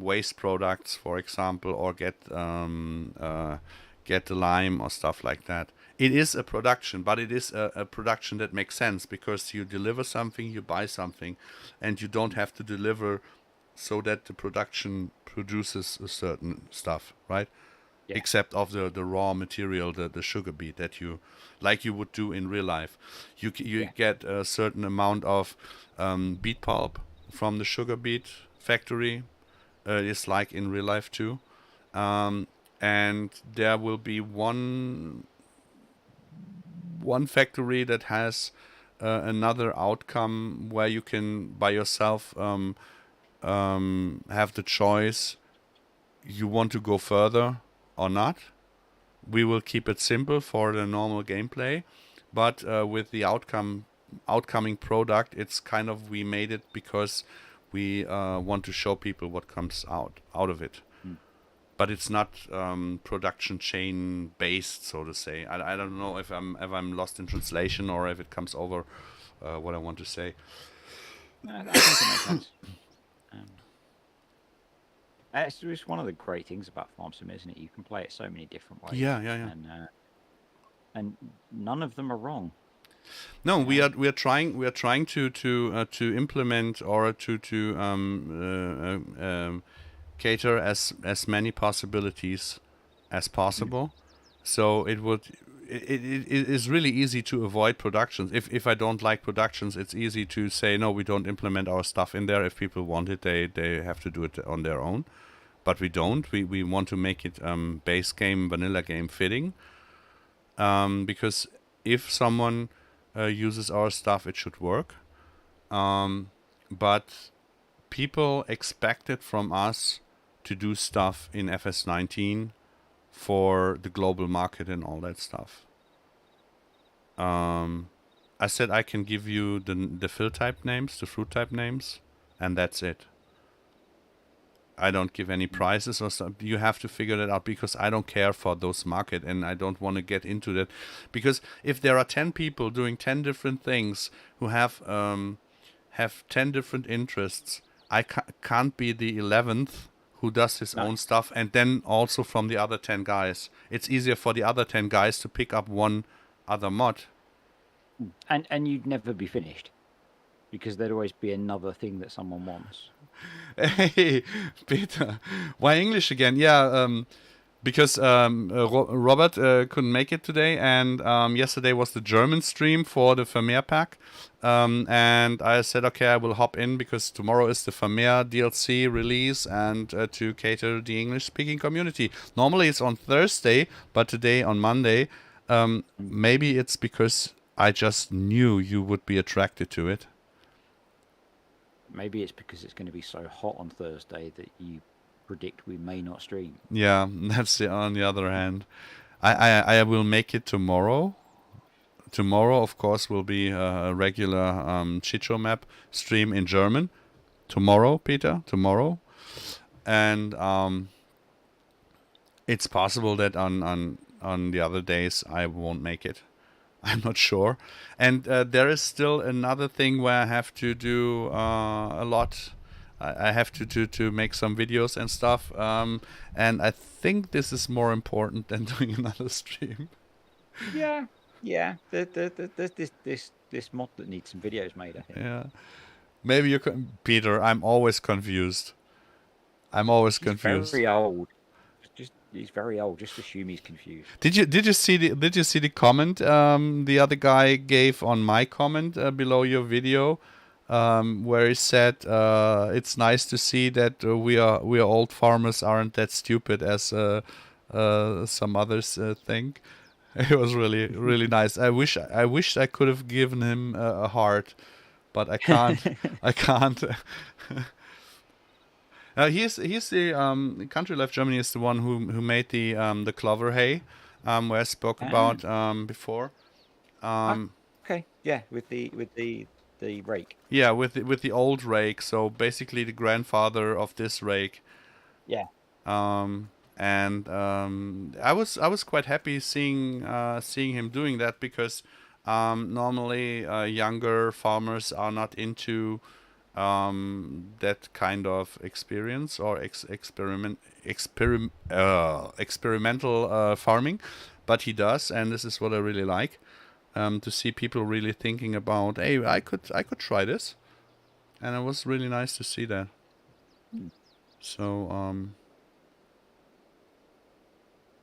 Speaker 1: waste products, for example, or get the lime or stuff like that. It is a production, but it is a production that makes sense because you deliver something, you buy something, and you don't have to deliver so that the production produces a certain stuff, right?
Speaker 2: Yeah.
Speaker 1: Except of the raw material, the sugar beet that you, like you would do in real life. You get a certain amount of beet pulp from the sugar beet factory. It's like in real life too. And there will be one factory that has another outcome where you can by yourself have the choice, you want to go further or not. We will keep it simple for the normal gameplay, but with the outcome outcoming product. It's kind of, we made it because we want to show people what comes out of it. But it's not production chain based, so to say. I don't know if I'm lost in translation or if it comes over what I want to say.
Speaker 2: I think it makes sense. It's one of the great things about Farm Sim, isn't it? You can play it so many different ways.
Speaker 1: Yeah.
Speaker 2: And none of them are wrong.
Speaker 1: No, we are trying to implement or to cater as many possibilities as possible. So it is really easy to avoid productions. If I don't like productions, it's easy to say no, we don't implement our stuff in there. If people want it, they have to do it on their own. But we don't. We want to make it base game, vanilla game fitting. Because if someone uses our stuff, it should work. But people expect it from us to do stuff in FS19 for the global market and all that stuff. I said I can give you the fill type names, the fruit type names, and that's it. I don't give any prices or stuff. You have to figure that out because I don't care for those market and I don't want to get into that. Because if there are 10 people doing 10 different things who have 10 different interests, I can't be the 11th who does his own stuff and then also from the other 10 guys. It's easier for the other 10 guys to pick up one other mod.
Speaker 2: And you'd never be finished because there'd always be another thing that someone wants.
Speaker 1: Hey, Peter, why English again? Yeah, because Robert couldn't make it today, and yesterday was the German stream for the Vermeer pack, and I said, okay, I will hop in because tomorrow is the Vermeer DLC release, and to cater the English-speaking community. Normally it's on Thursday, but today on Monday. Maybe it's because I just knew you would be attracted to it.
Speaker 2: Maybe it's because it's going to be so hot on Thursday that you predict we may not stream.
Speaker 1: Yeah, that's on the other hand. I will make it tomorrow. Tomorrow, of course, will be a regular Chicho map stream in German. Tomorrow, Peter, tomorrow. And it's possible that on the other days I won't make it. I'm not sure. And there is still another thing where I have to do a lot. I have to make some videos and stuff. And I think this is more important than doing another stream.
Speaker 2: Yeah. There's this mod that needs some videos made, I think.
Speaker 1: Yeah. Maybe you can... Peter, I'm always confused. He's confused.
Speaker 2: Very old. He's very old. Just assume he's confused.
Speaker 1: Did you see the comment the other guy gave on my comment below your video, where he said it's nice to see that we are old farmers aren't that stupid as some others think. It was really nice. I wish I could have given him a heart, but I can't. I can't. He's the Country Life Germany is the one who made the clover hay, where I spoke about before.
Speaker 2: Okay, yeah, with the rake.
Speaker 1: Yeah, with the old rake. So basically the grandfather of this rake.
Speaker 2: Yeah.
Speaker 1: And I was quite happy seeing him doing that because normally younger farmers are not into that kind of experience or experimental farming, but he does, and this is what I really like, to see people really thinking about, hey, I could try this, and it was really nice to see that. So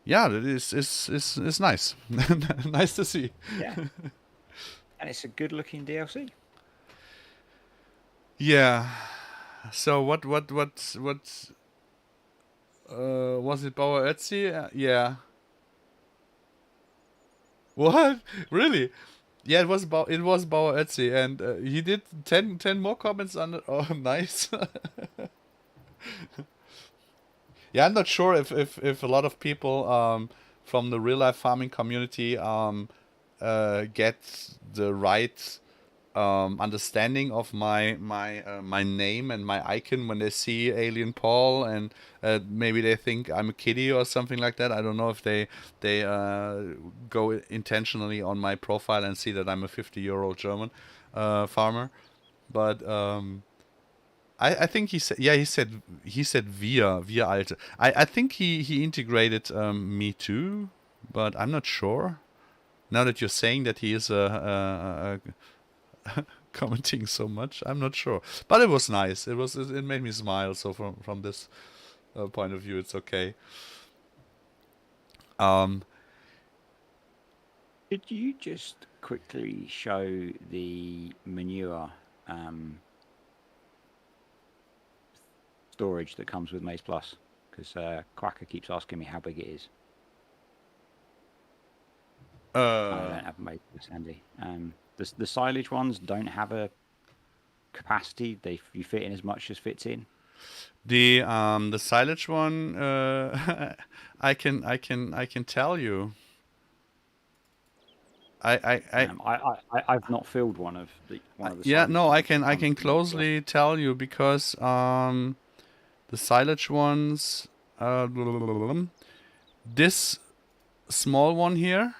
Speaker 1: yeah, it is nice. Nice to see.
Speaker 2: Yeah. And it's a good looking DLC.
Speaker 1: Yeah. So what was it, Bauer Ötzi? Yeah. What? Really? Yeah, it was Bauer Ötzi, and he did 10 more comments on it. Oh, nice. Yeah, I'm not sure if a lot of people from the real life farming community get the right understanding of my name and my icon when they see Alien Paul, and maybe they think I'm a kiddie or something like that. I don't know if they go intentionally on my profile and see that I'm a 50-year-old German farmer, but I think he said, yeah, he said wir alte. I think he integrated me too, but I'm not sure. Now that you're saying that he is commenting so much, I'm not sure. But it was nice. It made me smile. So from this point of view, it's okay.
Speaker 2: Could you just quickly show the manure storage that comes with MaizePlus? Because Quacker keeps asking me how big it is. I don't have MaizePlus handy. The silage ones don't have a capacity. You fit in as much as fits in.
Speaker 1: The silage one, I can tell you.
Speaker 2: I've not filled one of the
Speaker 1: yeah, no, I can
Speaker 2: ones.
Speaker 1: closely tell you, because the silage ones, this small one here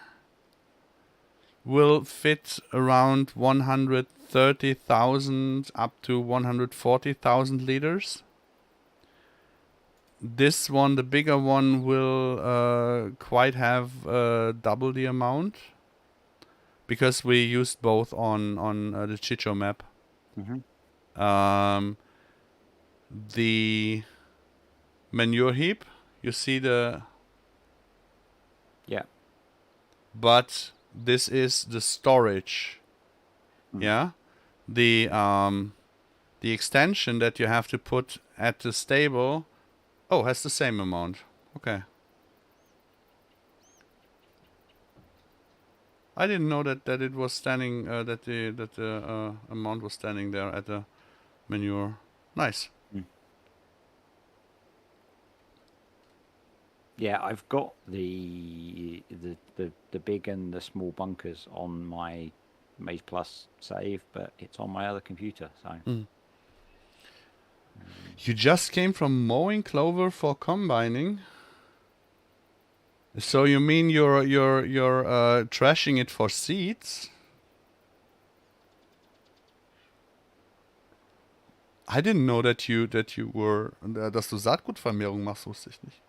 Speaker 1: will fit around 130,000 up to 140,000 liters. This one, the bigger one, will quite have double the amount, because we used both on the Chicho map. The manure heap, you see the...
Speaker 2: Yeah.
Speaker 1: But this is the storage. Yeah. The extension that you have to put at the stable, has the same amount. Okay. I didn't know that it was standing, that the amount was standing there at the manure. Nice.
Speaker 2: Yeah, I've got the big and the small bunkers on my MaizePlus save, but it's on my other computer. So
Speaker 1: you just came from mowing clover for combining. So you mean you're trashing it for seeds? I didn't know that you were, dass du Saatgutvermehrung machst, wusste ich nicht.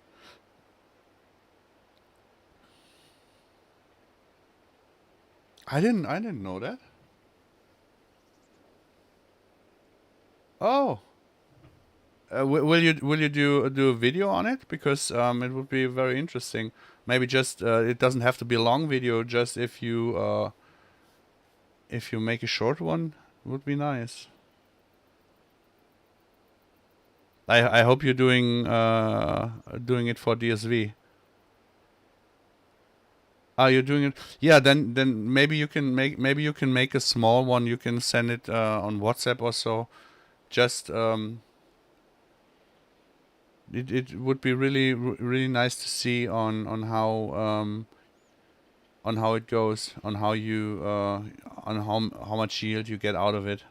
Speaker 1: I didn't know that. Oh. Will you do a video on it? Because it would be very interesting. Maybe just it doesn't have to be a long video. Just if you make a short one, it would be nice. I hope you're doing it for DSV. Ah, you're doing it. Yeah, then maybe you can make a small one. You can send it on WhatsApp or so. Just it would be really nice to see on how it goes, on how you on how much yield you get out of it.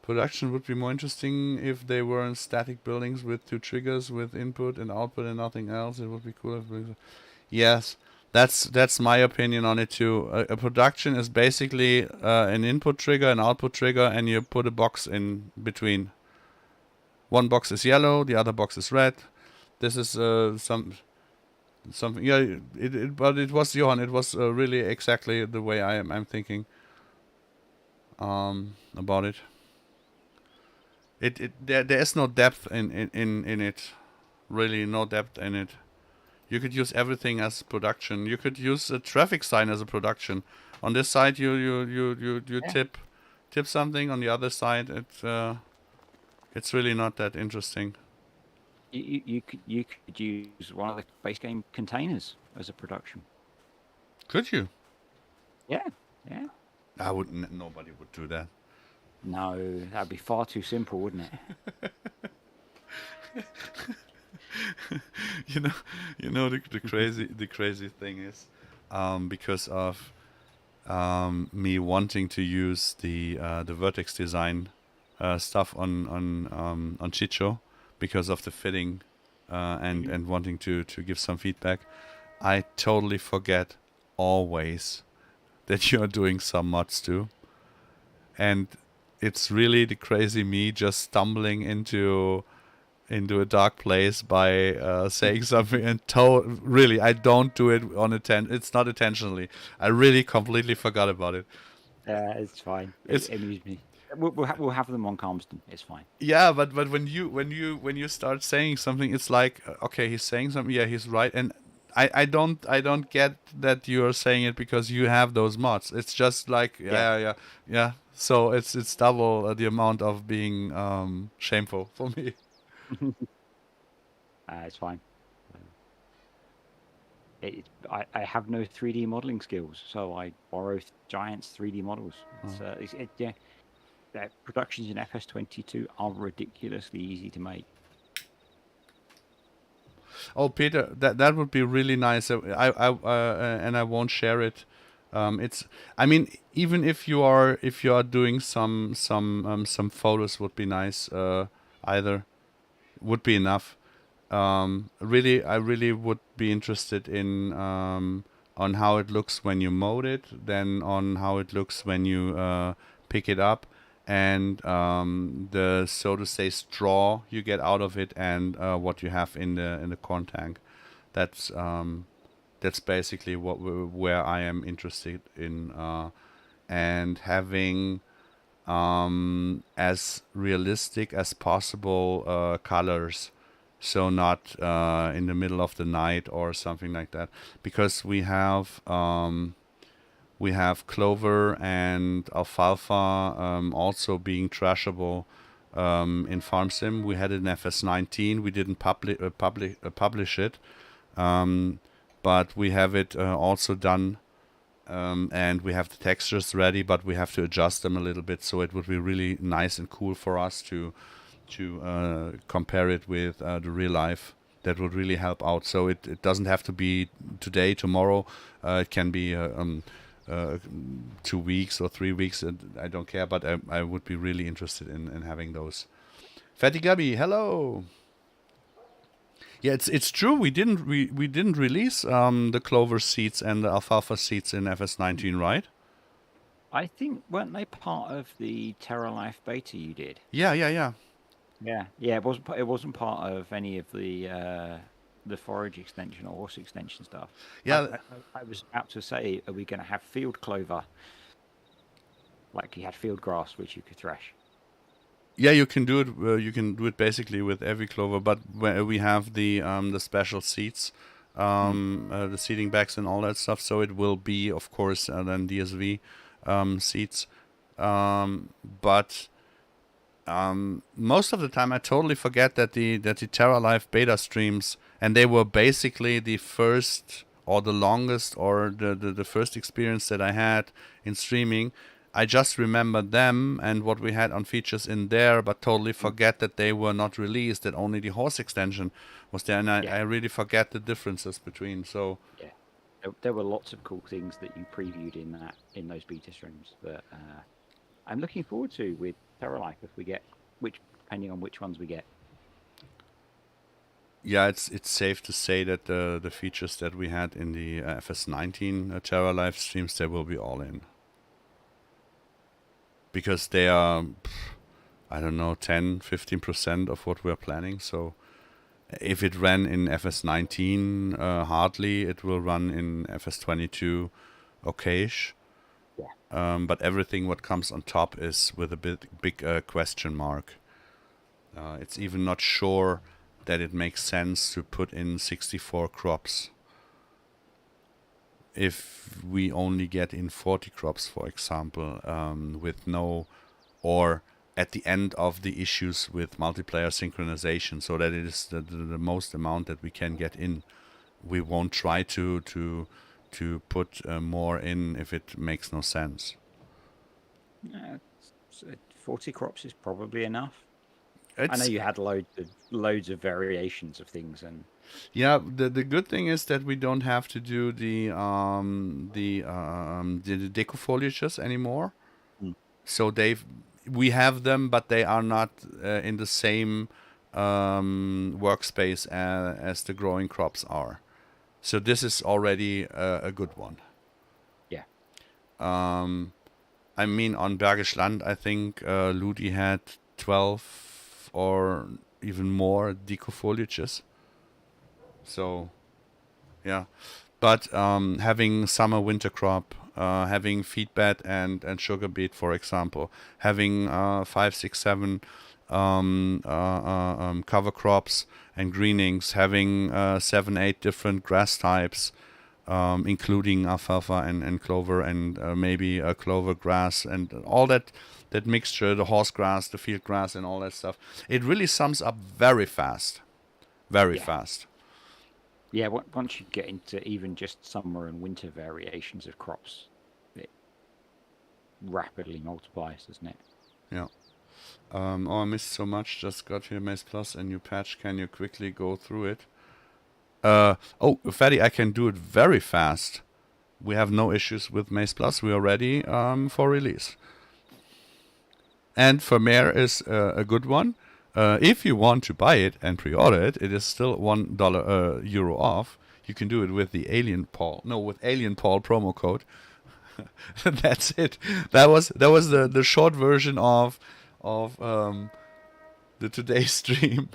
Speaker 1: Production would be more interesting if they were in static buildings with two triggers with input and output and nothing else. It would be cool if yes, that's my opinion on it too. A production is basically an input trigger, an output trigger, and you put a box in between. One box is yellow, the other box is red. This is something. Yeah, but it was Johan. It was really exactly the way I'm thinking about it. There is no depth in it. Really, no depth in it. You could use everything as production. You could use a traffic sign as a production. On this side, you tip something. On the other side, it's really not that interesting.
Speaker 2: You could use one of the base game containers as a production.
Speaker 1: Could you?
Speaker 2: Yeah.
Speaker 1: I wouldn't. Nobody would do that.
Speaker 2: No, that'd be far too simple, wouldn't it?
Speaker 1: you know the crazy thing is, because of me wanting to use the vertex design stuff on Chicho because of the fitting and wanting to give some feedback. I totally forget always that you're doing some mods too, and it's really the crazy me just stumbling into a dark place by saying something and really I don't do it on it's not intentionally. I really completely forgot about it.
Speaker 2: It's fine.
Speaker 1: It's
Speaker 2: It amused me. We'll have them on Calmston. It's fine.
Speaker 1: yeah, but when you start saying something, it's like okay, he's saying something, yeah, he's right, and I don't get that you're saying it because you have those mods. It's just like yeah. So it's double the amount of being shameful for me.
Speaker 2: It's fine. I have no 3D modeling skills, so I borrow Giant's 3D models. Productions in FS22 are ridiculously easy to make.
Speaker 1: Oh, Peter, that would be really nice. And I won't share it. I mean, even if you are doing some photos would be nice. Either would be enough. Really, I really would be interested in on how it looks when you mode it, then on how it looks when you pick it up, and the so to say straw you get out of it, and what you have in the corn tank. That's basically where I am interested in, and having as realistic as possible colors, so not in the middle of the night or something like that, because we have clover and alfalfa also being trashable in FarmSim. We had it in FS19. We didn't publish it, but we have it also done, and we have the textures ready, but we have to adjust them a little bit. So it would be really nice and cool for us to compare it with the real life. That would really help out. So it doesn't have to be today, tomorrow. It can be 2 weeks or 3 weeks. I don't care, but I would be really interested in having those. Fatty Gabby, hello. Yeah, it's true. We didn't release the clover seeds and the alfalfa seeds in FS19, right?
Speaker 2: I think weren't they part of the Terra Life beta you did?
Speaker 1: Yeah.
Speaker 2: Yeah. It wasn't part of any of the forage extension or horse extension stuff.
Speaker 1: Yeah.
Speaker 2: I was about to say, are we going to have field clover? Like you had field grass, which you could thresh.
Speaker 1: Yeah, you can do it. You can do it basically with every clover, but we have the special seeds, the seeding bags and all that stuff. So it will be, of course, then DSV seeds. But most of the time, I totally forget that the Terra Life beta streams, and they were basically the first or the longest or the first experience that I had in streaming. I just remember them and what we had on features in there, but totally forget that they were not released, that only the horse extension was there, and I really forget the differences between. So
Speaker 2: yeah, there were lots of cool things that you previewed in those beta streams that I'm looking forward to with Terra Life if we get depending on which ones we get.
Speaker 1: Yeah, it's safe to say that the features that we had in the FS19 Terra Life streams, they will be all in. Because they are, I don't know, 10-15% of what we're planning. So if it ran in FS19 hardly, it will run in FS22 okayish.
Speaker 2: Yeah.
Speaker 1: But everything what comes on top is with a big question mark. It's even not sure that it makes sense to put in 64 crops if we only get in 40 crops, for example, with no, or at the end of the issues with multiplayer synchronization, so that it is the most amount that we can get in. We won't try to put more in if it makes no sense.
Speaker 2: 40 crops is probably enough. I know
Speaker 1: it's
Speaker 2: you had loads of variations of things, and
Speaker 1: yeah. The good thing is that we don't have to do the deco foliages anymore.
Speaker 2: Mm.
Speaker 1: So we have them, but they are not in the same workspace as the growing crops are. So this is already a good one.
Speaker 2: yeah,
Speaker 1: I mean, on Bergisch Land, I think Ludi had 12 or even more deco foliages. So, yeah. But having summer winter crop, having feed bed and sugar beet, for example, having 5, 6, 7 cover crops and greenings, having 7, 8 different grass types, including alfalfa and clover and maybe a clover grass and all that mixture, the horse grass, the field grass, and all that stuff. It really sums up very fast, very
Speaker 2: yeah,
Speaker 1: fast.
Speaker 2: yeah. Once you get into even just summer and winter variations of crops, it rapidly multiplies, doesn't it?
Speaker 1: Yeah. Oh, I missed so much. Just got here, MaizePlus, a new patch. Can you quickly go through it? Oh, Fatty, I can do it very fast. We have no issues with MaizePlus. We are ready for release. And Vermeer is a good one. If you want to buy it and pre-order it, it is still $1 euro off. You can do it with the with Alien Paul promo code. That's it. That was the short version of the today's stream.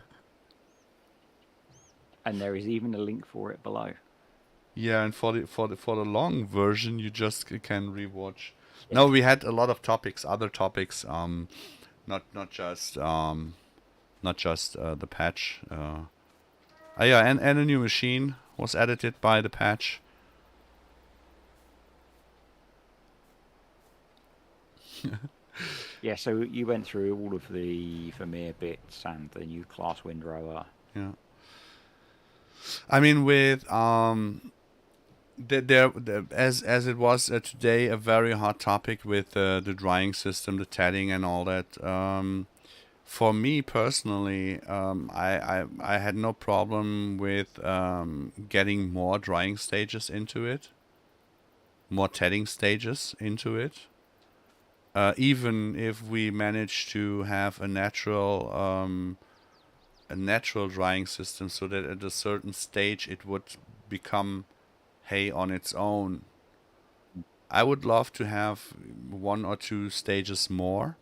Speaker 2: And there is even a link for it below.
Speaker 1: Yeah, and for the long version, you just can rewatch.
Speaker 2: Yeah.
Speaker 1: No, we had a lot of topics, other topics. Not just the patch. Yeah, and a new machine was edited by the patch.
Speaker 2: Yeah, so you went through all of the Vermeer bits and the new class windrower.
Speaker 1: Yeah. I mean, with as it was today a very hot topic with the drying system, the tedding, and all that. For me personally, I had no problem with getting more drying stages into it, more tedding stages into it. Even if we manage to have a natural drying system, so that at a certain stage it would become hay on its own. I would love to have 1 or 2 stages more.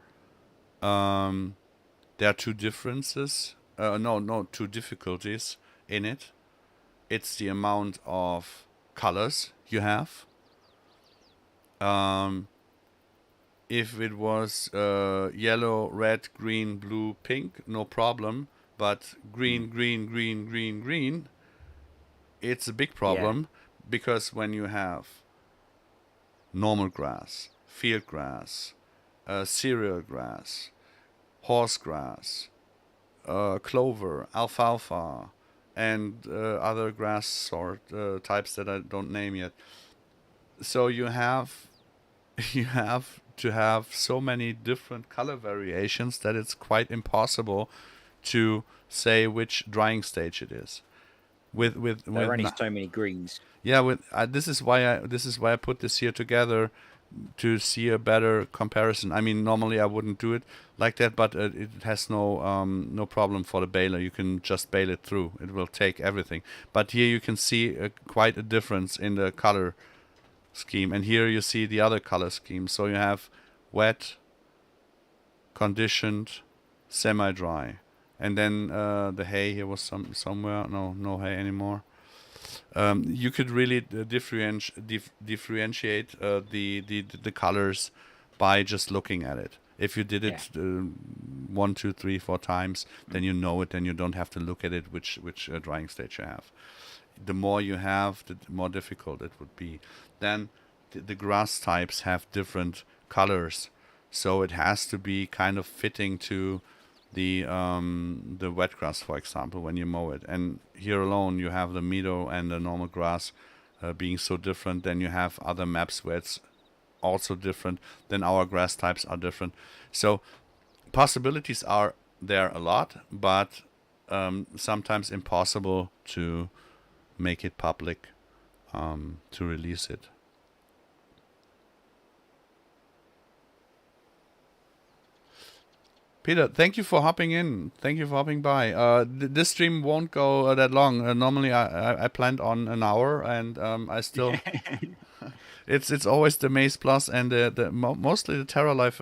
Speaker 1: There are two differences. Two difficulties in it. It's the amount of colors you have. If it was yellow, red, green, blue, pink, no problem. But green, green, it's a big problem, because when you have normal grass, field grass, cereal grass, horse grass, clover, alfalfa, and other grass sort types that I don't name yet. So you have to have so many different color variations that it's quite impossible to say which drying stage it is.
Speaker 2: There are only so many greens.
Speaker 1: Yeah, this is why I put this here together, to see a better comparison. I mean, normally I wouldn't do it like that, but it has no problem for the baler. You can just bale it through. It will take everything. But here you can see quite a difference in the color scheme, and here you see the other color scheme. So you have wet, conditioned, semi-dry, and then the hay here was somewhere. No hay anymore. You could really differentiate the colors by just looking at it. If you did it 1, 2, 3, 4 times, then you know it. Then you don't have to look at it which drying stage you have. The more you have, the more difficult it would be. Then the grass types have different colors, so it has to be kind of fitting to the wet grass, for example, when you mow it. And here alone you have the meadow and the normal grass being so different. Then you have other maps where it's also different. Then our grass types are different. So possibilities are there a lot, but sometimes impossible to make it public, to release it. Peter, thank you for hopping in. Thank you for hopping by. This stream won't go that long. Normally, I planned on an hour, and I still. It's always the MaizePlus and mostly the Terra Life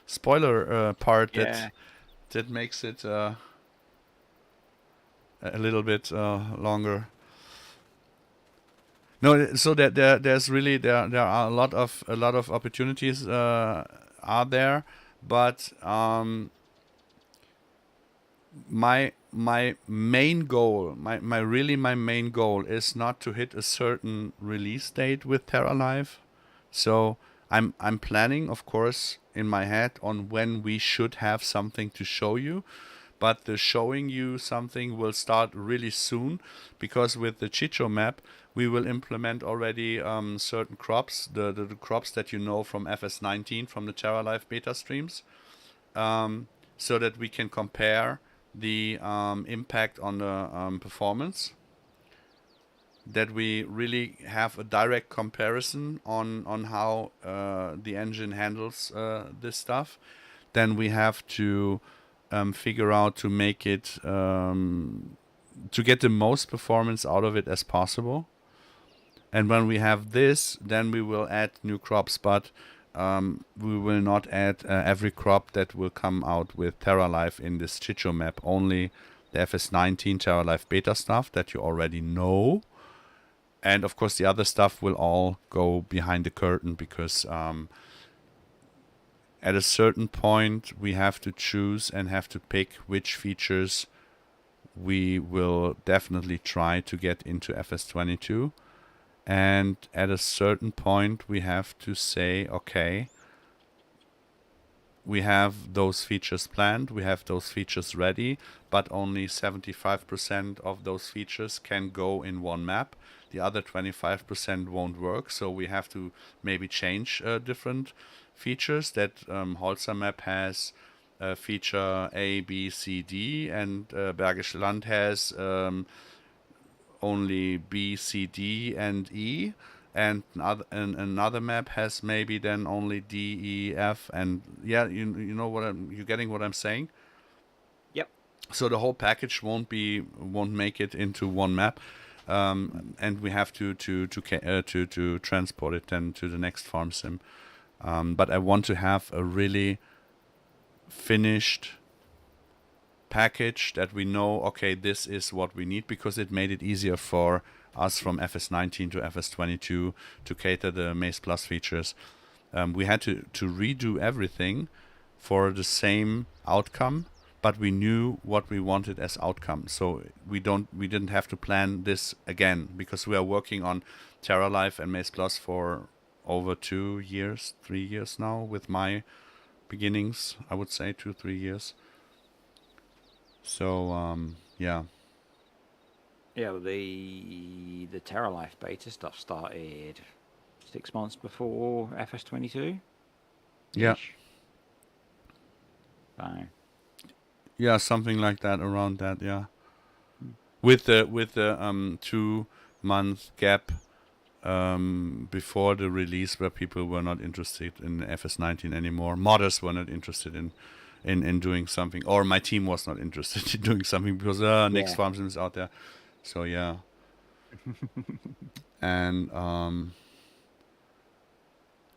Speaker 1: spoiler part that makes it a little bit longer. No, so there's really there are a lot of opportunities are there, but my main goal, my main goal is not to hit a certain release date with Terra Life. So I'm planning, of course, in my head on when we should have something to show you. But the showing you something will start really soon, because with the Chicho map, we will implement already certain crops, the crops that you know from FS19, from the Terra Life beta streams, so that we can compare the impact on the performance, that we really have a direct comparison on how the engine handles this stuff. Then we have to figure out to make it to get the most performance out of it as possible. And when we have this, then we will add new crops, but we will not add every crop that will come out with Terra Life in this Chicho map. Only the FS19 Terra Life beta stuff that you already know. And of course the other stuff will all go behind the curtain, because at a certain point we have to choose and have to pick which features we will definitely try to get into FS22. And at a certain point we have to say, okay, we have those features planned, we have those features ready, but only 75% of those features can go in one map. The other 25% won't work, so we have to maybe change different features. That Holzer map has feature A, B, C, D, and Bergisch Land has only B, C, D, and E, and another map has maybe then only D, E, F, and yeah, you know what you're getting what I'm saying.
Speaker 2: Yep.
Speaker 1: So the whole package won't make it into one map, and we have to transport it then to the next farm sim. But I want to have a really finished package that we know, okay, this is what we need, because it made it easier for us from FS19 to FS22 to cater the MaizePlus features. We had to redo everything for the same outcome, but we knew what we wanted as outcome, so we didn't have to plan this again, because we are working on Terra Life and MaizePlus for over 3 years now, with my beginnings, I would say 2-3 years. So yeah.
Speaker 2: Yeah, well, the Terra Life beta stuff started 6 months before FS22.
Speaker 1: Yeah.
Speaker 2: So.
Speaker 1: Yeah, something like that, around that. Yeah. With the 2-month gap before the release, where people were not interested in FS19 anymore. Modders were not interested in doing something, or my team was not interested in doing something, because next farm sim is out there. So yeah. And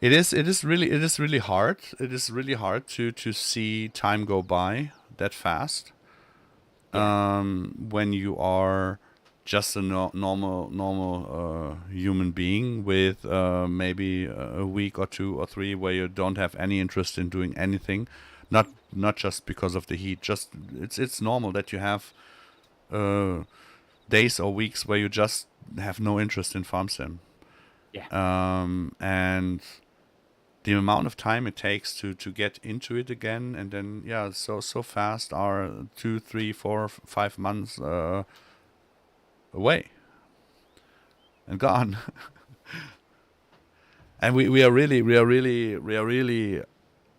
Speaker 1: it is really hard. It is really hard to see time go by that fast. When you are just a normal human being with maybe a week or 2 or 3 where you don't have any interest in doing anything, not just because of the heat. Just it's normal that you have days or weeks where you just have no interest in farm sim.
Speaker 2: Yeah.
Speaker 1: And the amount of time it takes to get into it again, and then so fast are 2, 3, 4, 5 months away and gone. And we are really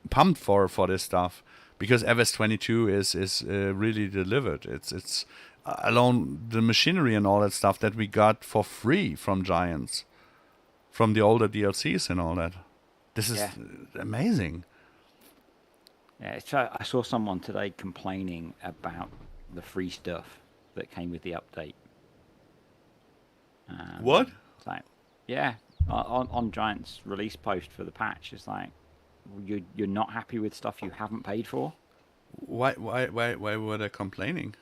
Speaker 1: pumped for this stuff, because FS22 is really delivered. It's alone the machinery and all that stuff that we got for free from Giants, from the older DLCs and all that. This is amazing.
Speaker 2: Yeah, so I saw someone today complaining about the free stuff that came with the update.
Speaker 1: What?
Speaker 2: It's like, yeah, on Giant's release post for the patch, it's like you're not happy with stuff you haven't paid for.
Speaker 1: Why were they complaining?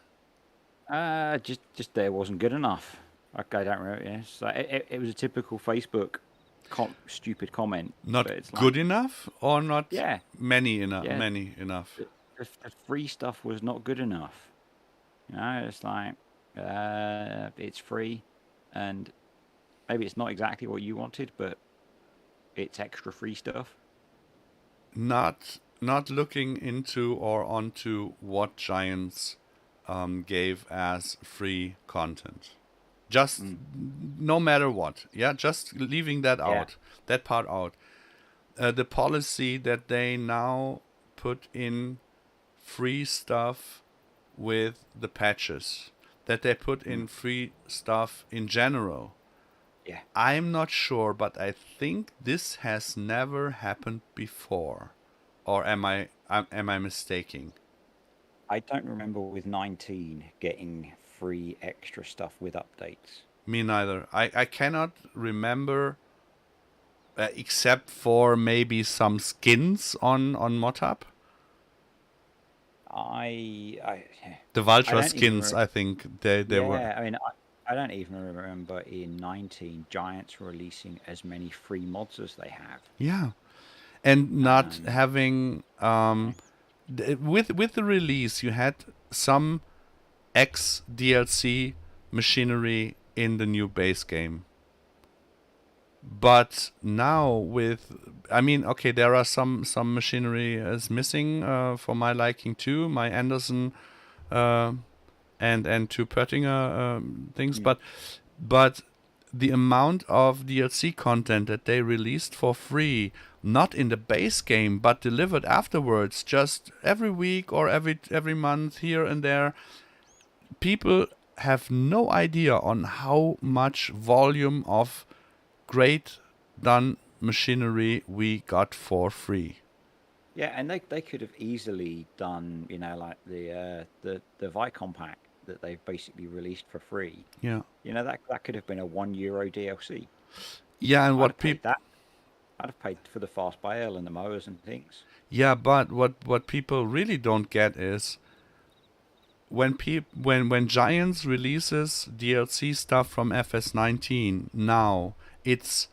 Speaker 2: Just there wasn't good enough. Okay, I don't remember. Yeah, so it was a typical Facebook stupid comment.
Speaker 1: Not
Speaker 2: but it's
Speaker 1: good
Speaker 2: like,
Speaker 1: enough, or not
Speaker 2: yeah,
Speaker 1: many enough?
Speaker 2: yeah.
Speaker 1: Many enough.
Speaker 2: The free stuff was not good enough. You know, it's like it's free, and maybe it's not exactly what you wanted, but it's extra free stuff.
Speaker 1: Not looking into or onto what Giants gave as free content. Just no matter what, just leaving that out, that part out. The policy that they now put in free stuff with the patches, that they put in free stuff in general.
Speaker 2: Yeah.
Speaker 1: I'm not sure, but I think this has never happened before. Or am I mistaken?
Speaker 2: I don't remember with 19 getting free extra stuff with updates.
Speaker 1: Me neither. I cannot remember, except for maybe some skins on ModHub.
Speaker 2: The
Speaker 1: Vulture skins, I think they were.
Speaker 2: Yeah, I mean, I don't even remember in 19 Giants releasing as many free mods as they have.
Speaker 1: Yeah, and not having with the release, you had some X DLC machinery in the new base game. But now okay, there are some machinery is missing for my liking too. My Anderson and two Pertinger things, but the amount of DLC content that they released for free, not in the base game, but delivered afterwards, just every week or every month here and there, people have no idea on how much volume of great done machinery we got for free.
Speaker 2: Yeah, and they could have easily done, like the Vicon pack that they've basically released for free.
Speaker 1: Yeah.
Speaker 2: That could have been a €1 DLC.
Speaker 1: Yeah, and what people
Speaker 2: I'd have paid for the fast bale and the mowers and things.
Speaker 1: Yeah, but what people really don't get is when Giants releases DLC stuff from FS19 now, it's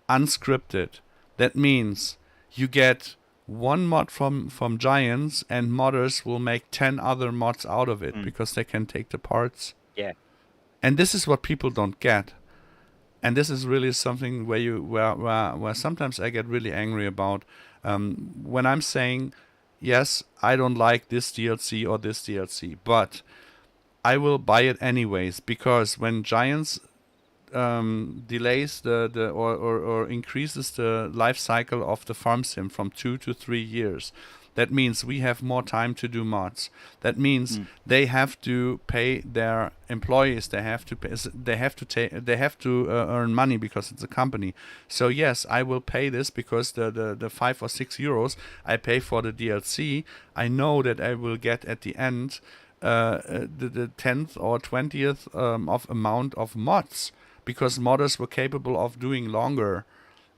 Speaker 1: unscripted. That means you get one mod from Giants, and modders will make 10 other mods out of it because they can take the parts.
Speaker 2: Yeah.
Speaker 1: And this is what people don't get. And this is really something where sometimes I get really angry about when I'm saying, yes, I don't like this DLC or this DLC, but I will buy it anyways, because when Giants delays or increases the life cycle of the farm sim from 2 to 3 years, that means we have more time to do mods. That means they have to pay their employees. They have to earn money because it's a company. So yes, I will pay this because the 5 or 6 euros I pay for the DLC, I know that I will get at the end the 10th or 20th of amount of mods, because modders were capable of doing longer.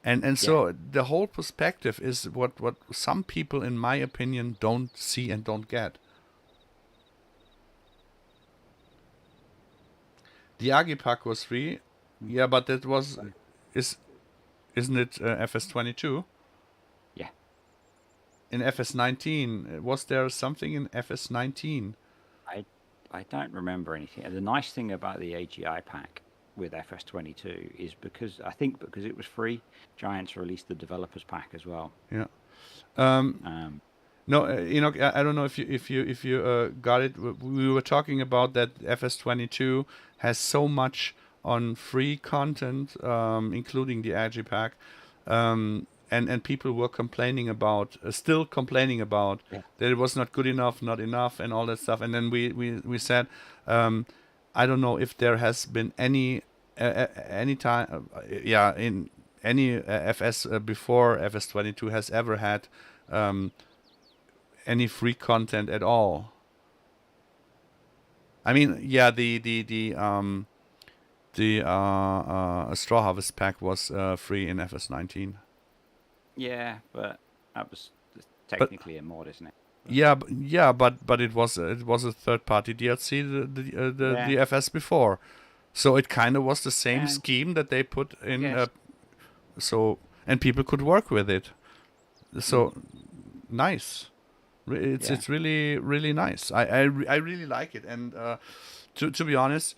Speaker 1: And so the whole perspective is what some people, in my opinion, don't see and don't get. The Agipack was free. Yeah, but that was... Isn't it FS22?
Speaker 2: Yeah.
Speaker 1: In FS19, was there something in FS19?
Speaker 2: I don't remember anything. The nice thing about the AGI pack with FS22 is because it was free, Giants released the developers pack as well.
Speaker 1: Yeah. No, I don't know if you got it. We were talking about that FS22 has so much on free content, including the AGI pack, and people were complaining about, still complaining about that it was not good enough, not enough, and all that stuff. And then we said, I don't know if there has been any time, in any FS before FS22 has ever had any free content at all. I mean, yeah, the Straw Harvest pack was free in FS19.
Speaker 2: Yeah, but that was technically a mod, isn't it?
Speaker 1: But it was a third-party DLC, the FS before, so it kind of was the same scheme that they put in. So and people could work with it. So nice. It's really really nice. I really like it. And to be honest,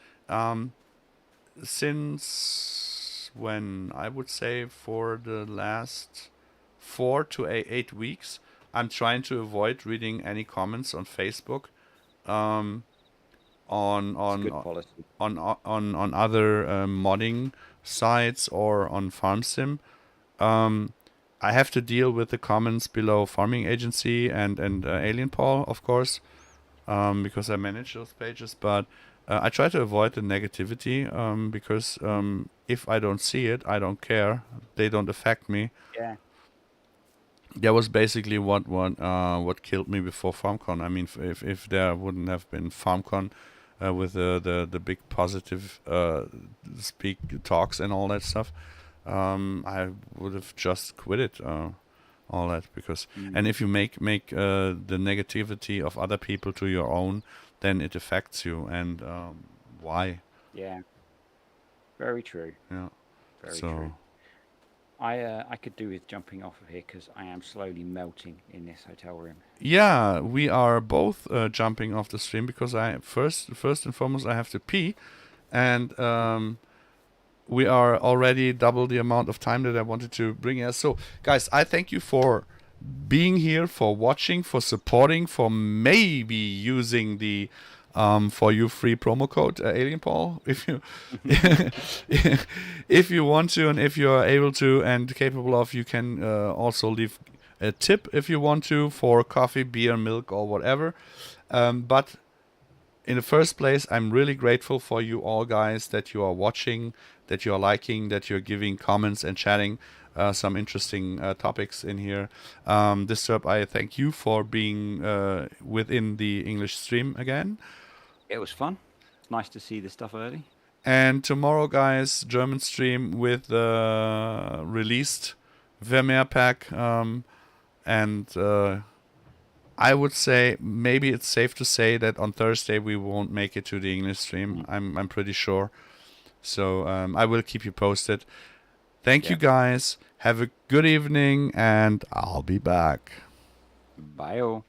Speaker 1: since when, I would say for the last 4 to 8 weeks, I'm trying to avoid reading any comments on Facebook, on other modding sites or on FarmSim. I have to deal with the comments below Farming Agency and Alien Paul, of course, because I manage those pages. But I try to avoid the negativity, because if I don't see it, I don't care. They don't affect me.
Speaker 2: Yeah.
Speaker 1: That was basically what killed me before FarmCon. I mean, if there wouldn't have been FarmCon with the big positive speak talks and all that stuff, I would have just quit it, all that, because and if you make the negativity of other people to your own, then it affects you. And why?
Speaker 2: Yeah. Very true.
Speaker 1: Yeah.
Speaker 2: Very true. I could do with jumping off of here because I am slowly melting in this hotel room.
Speaker 1: Yeah, we are both jumping off the stream because I first and foremost I have to pee, and we are already double the amount of time that I wanted to bring us. So, guys, I thank you for being here, for watching, for supporting, for maybe using the for you free promo code Alien Paul, if you if you want to, and if you are able to and capable of, you can also leave a tip if you want to, for coffee, beer, milk, or whatever. But in the first place, I'm really grateful for you all, guys, that you are watching, that you are liking, that you're giving comments and chatting some interesting topics in here. Disturb, I thank you for being within the English stream again.
Speaker 2: It was fun. It's nice to see this stuff early.
Speaker 1: And tomorrow, guys, German stream with the released Vermeer pack. And I would say maybe it's safe to say that on Thursday we won't make it to the English stream. I'm pretty sure. So I will keep you posted. Thank you, guys. Have a good evening, and I'll be back.
Speaker 2: Bye.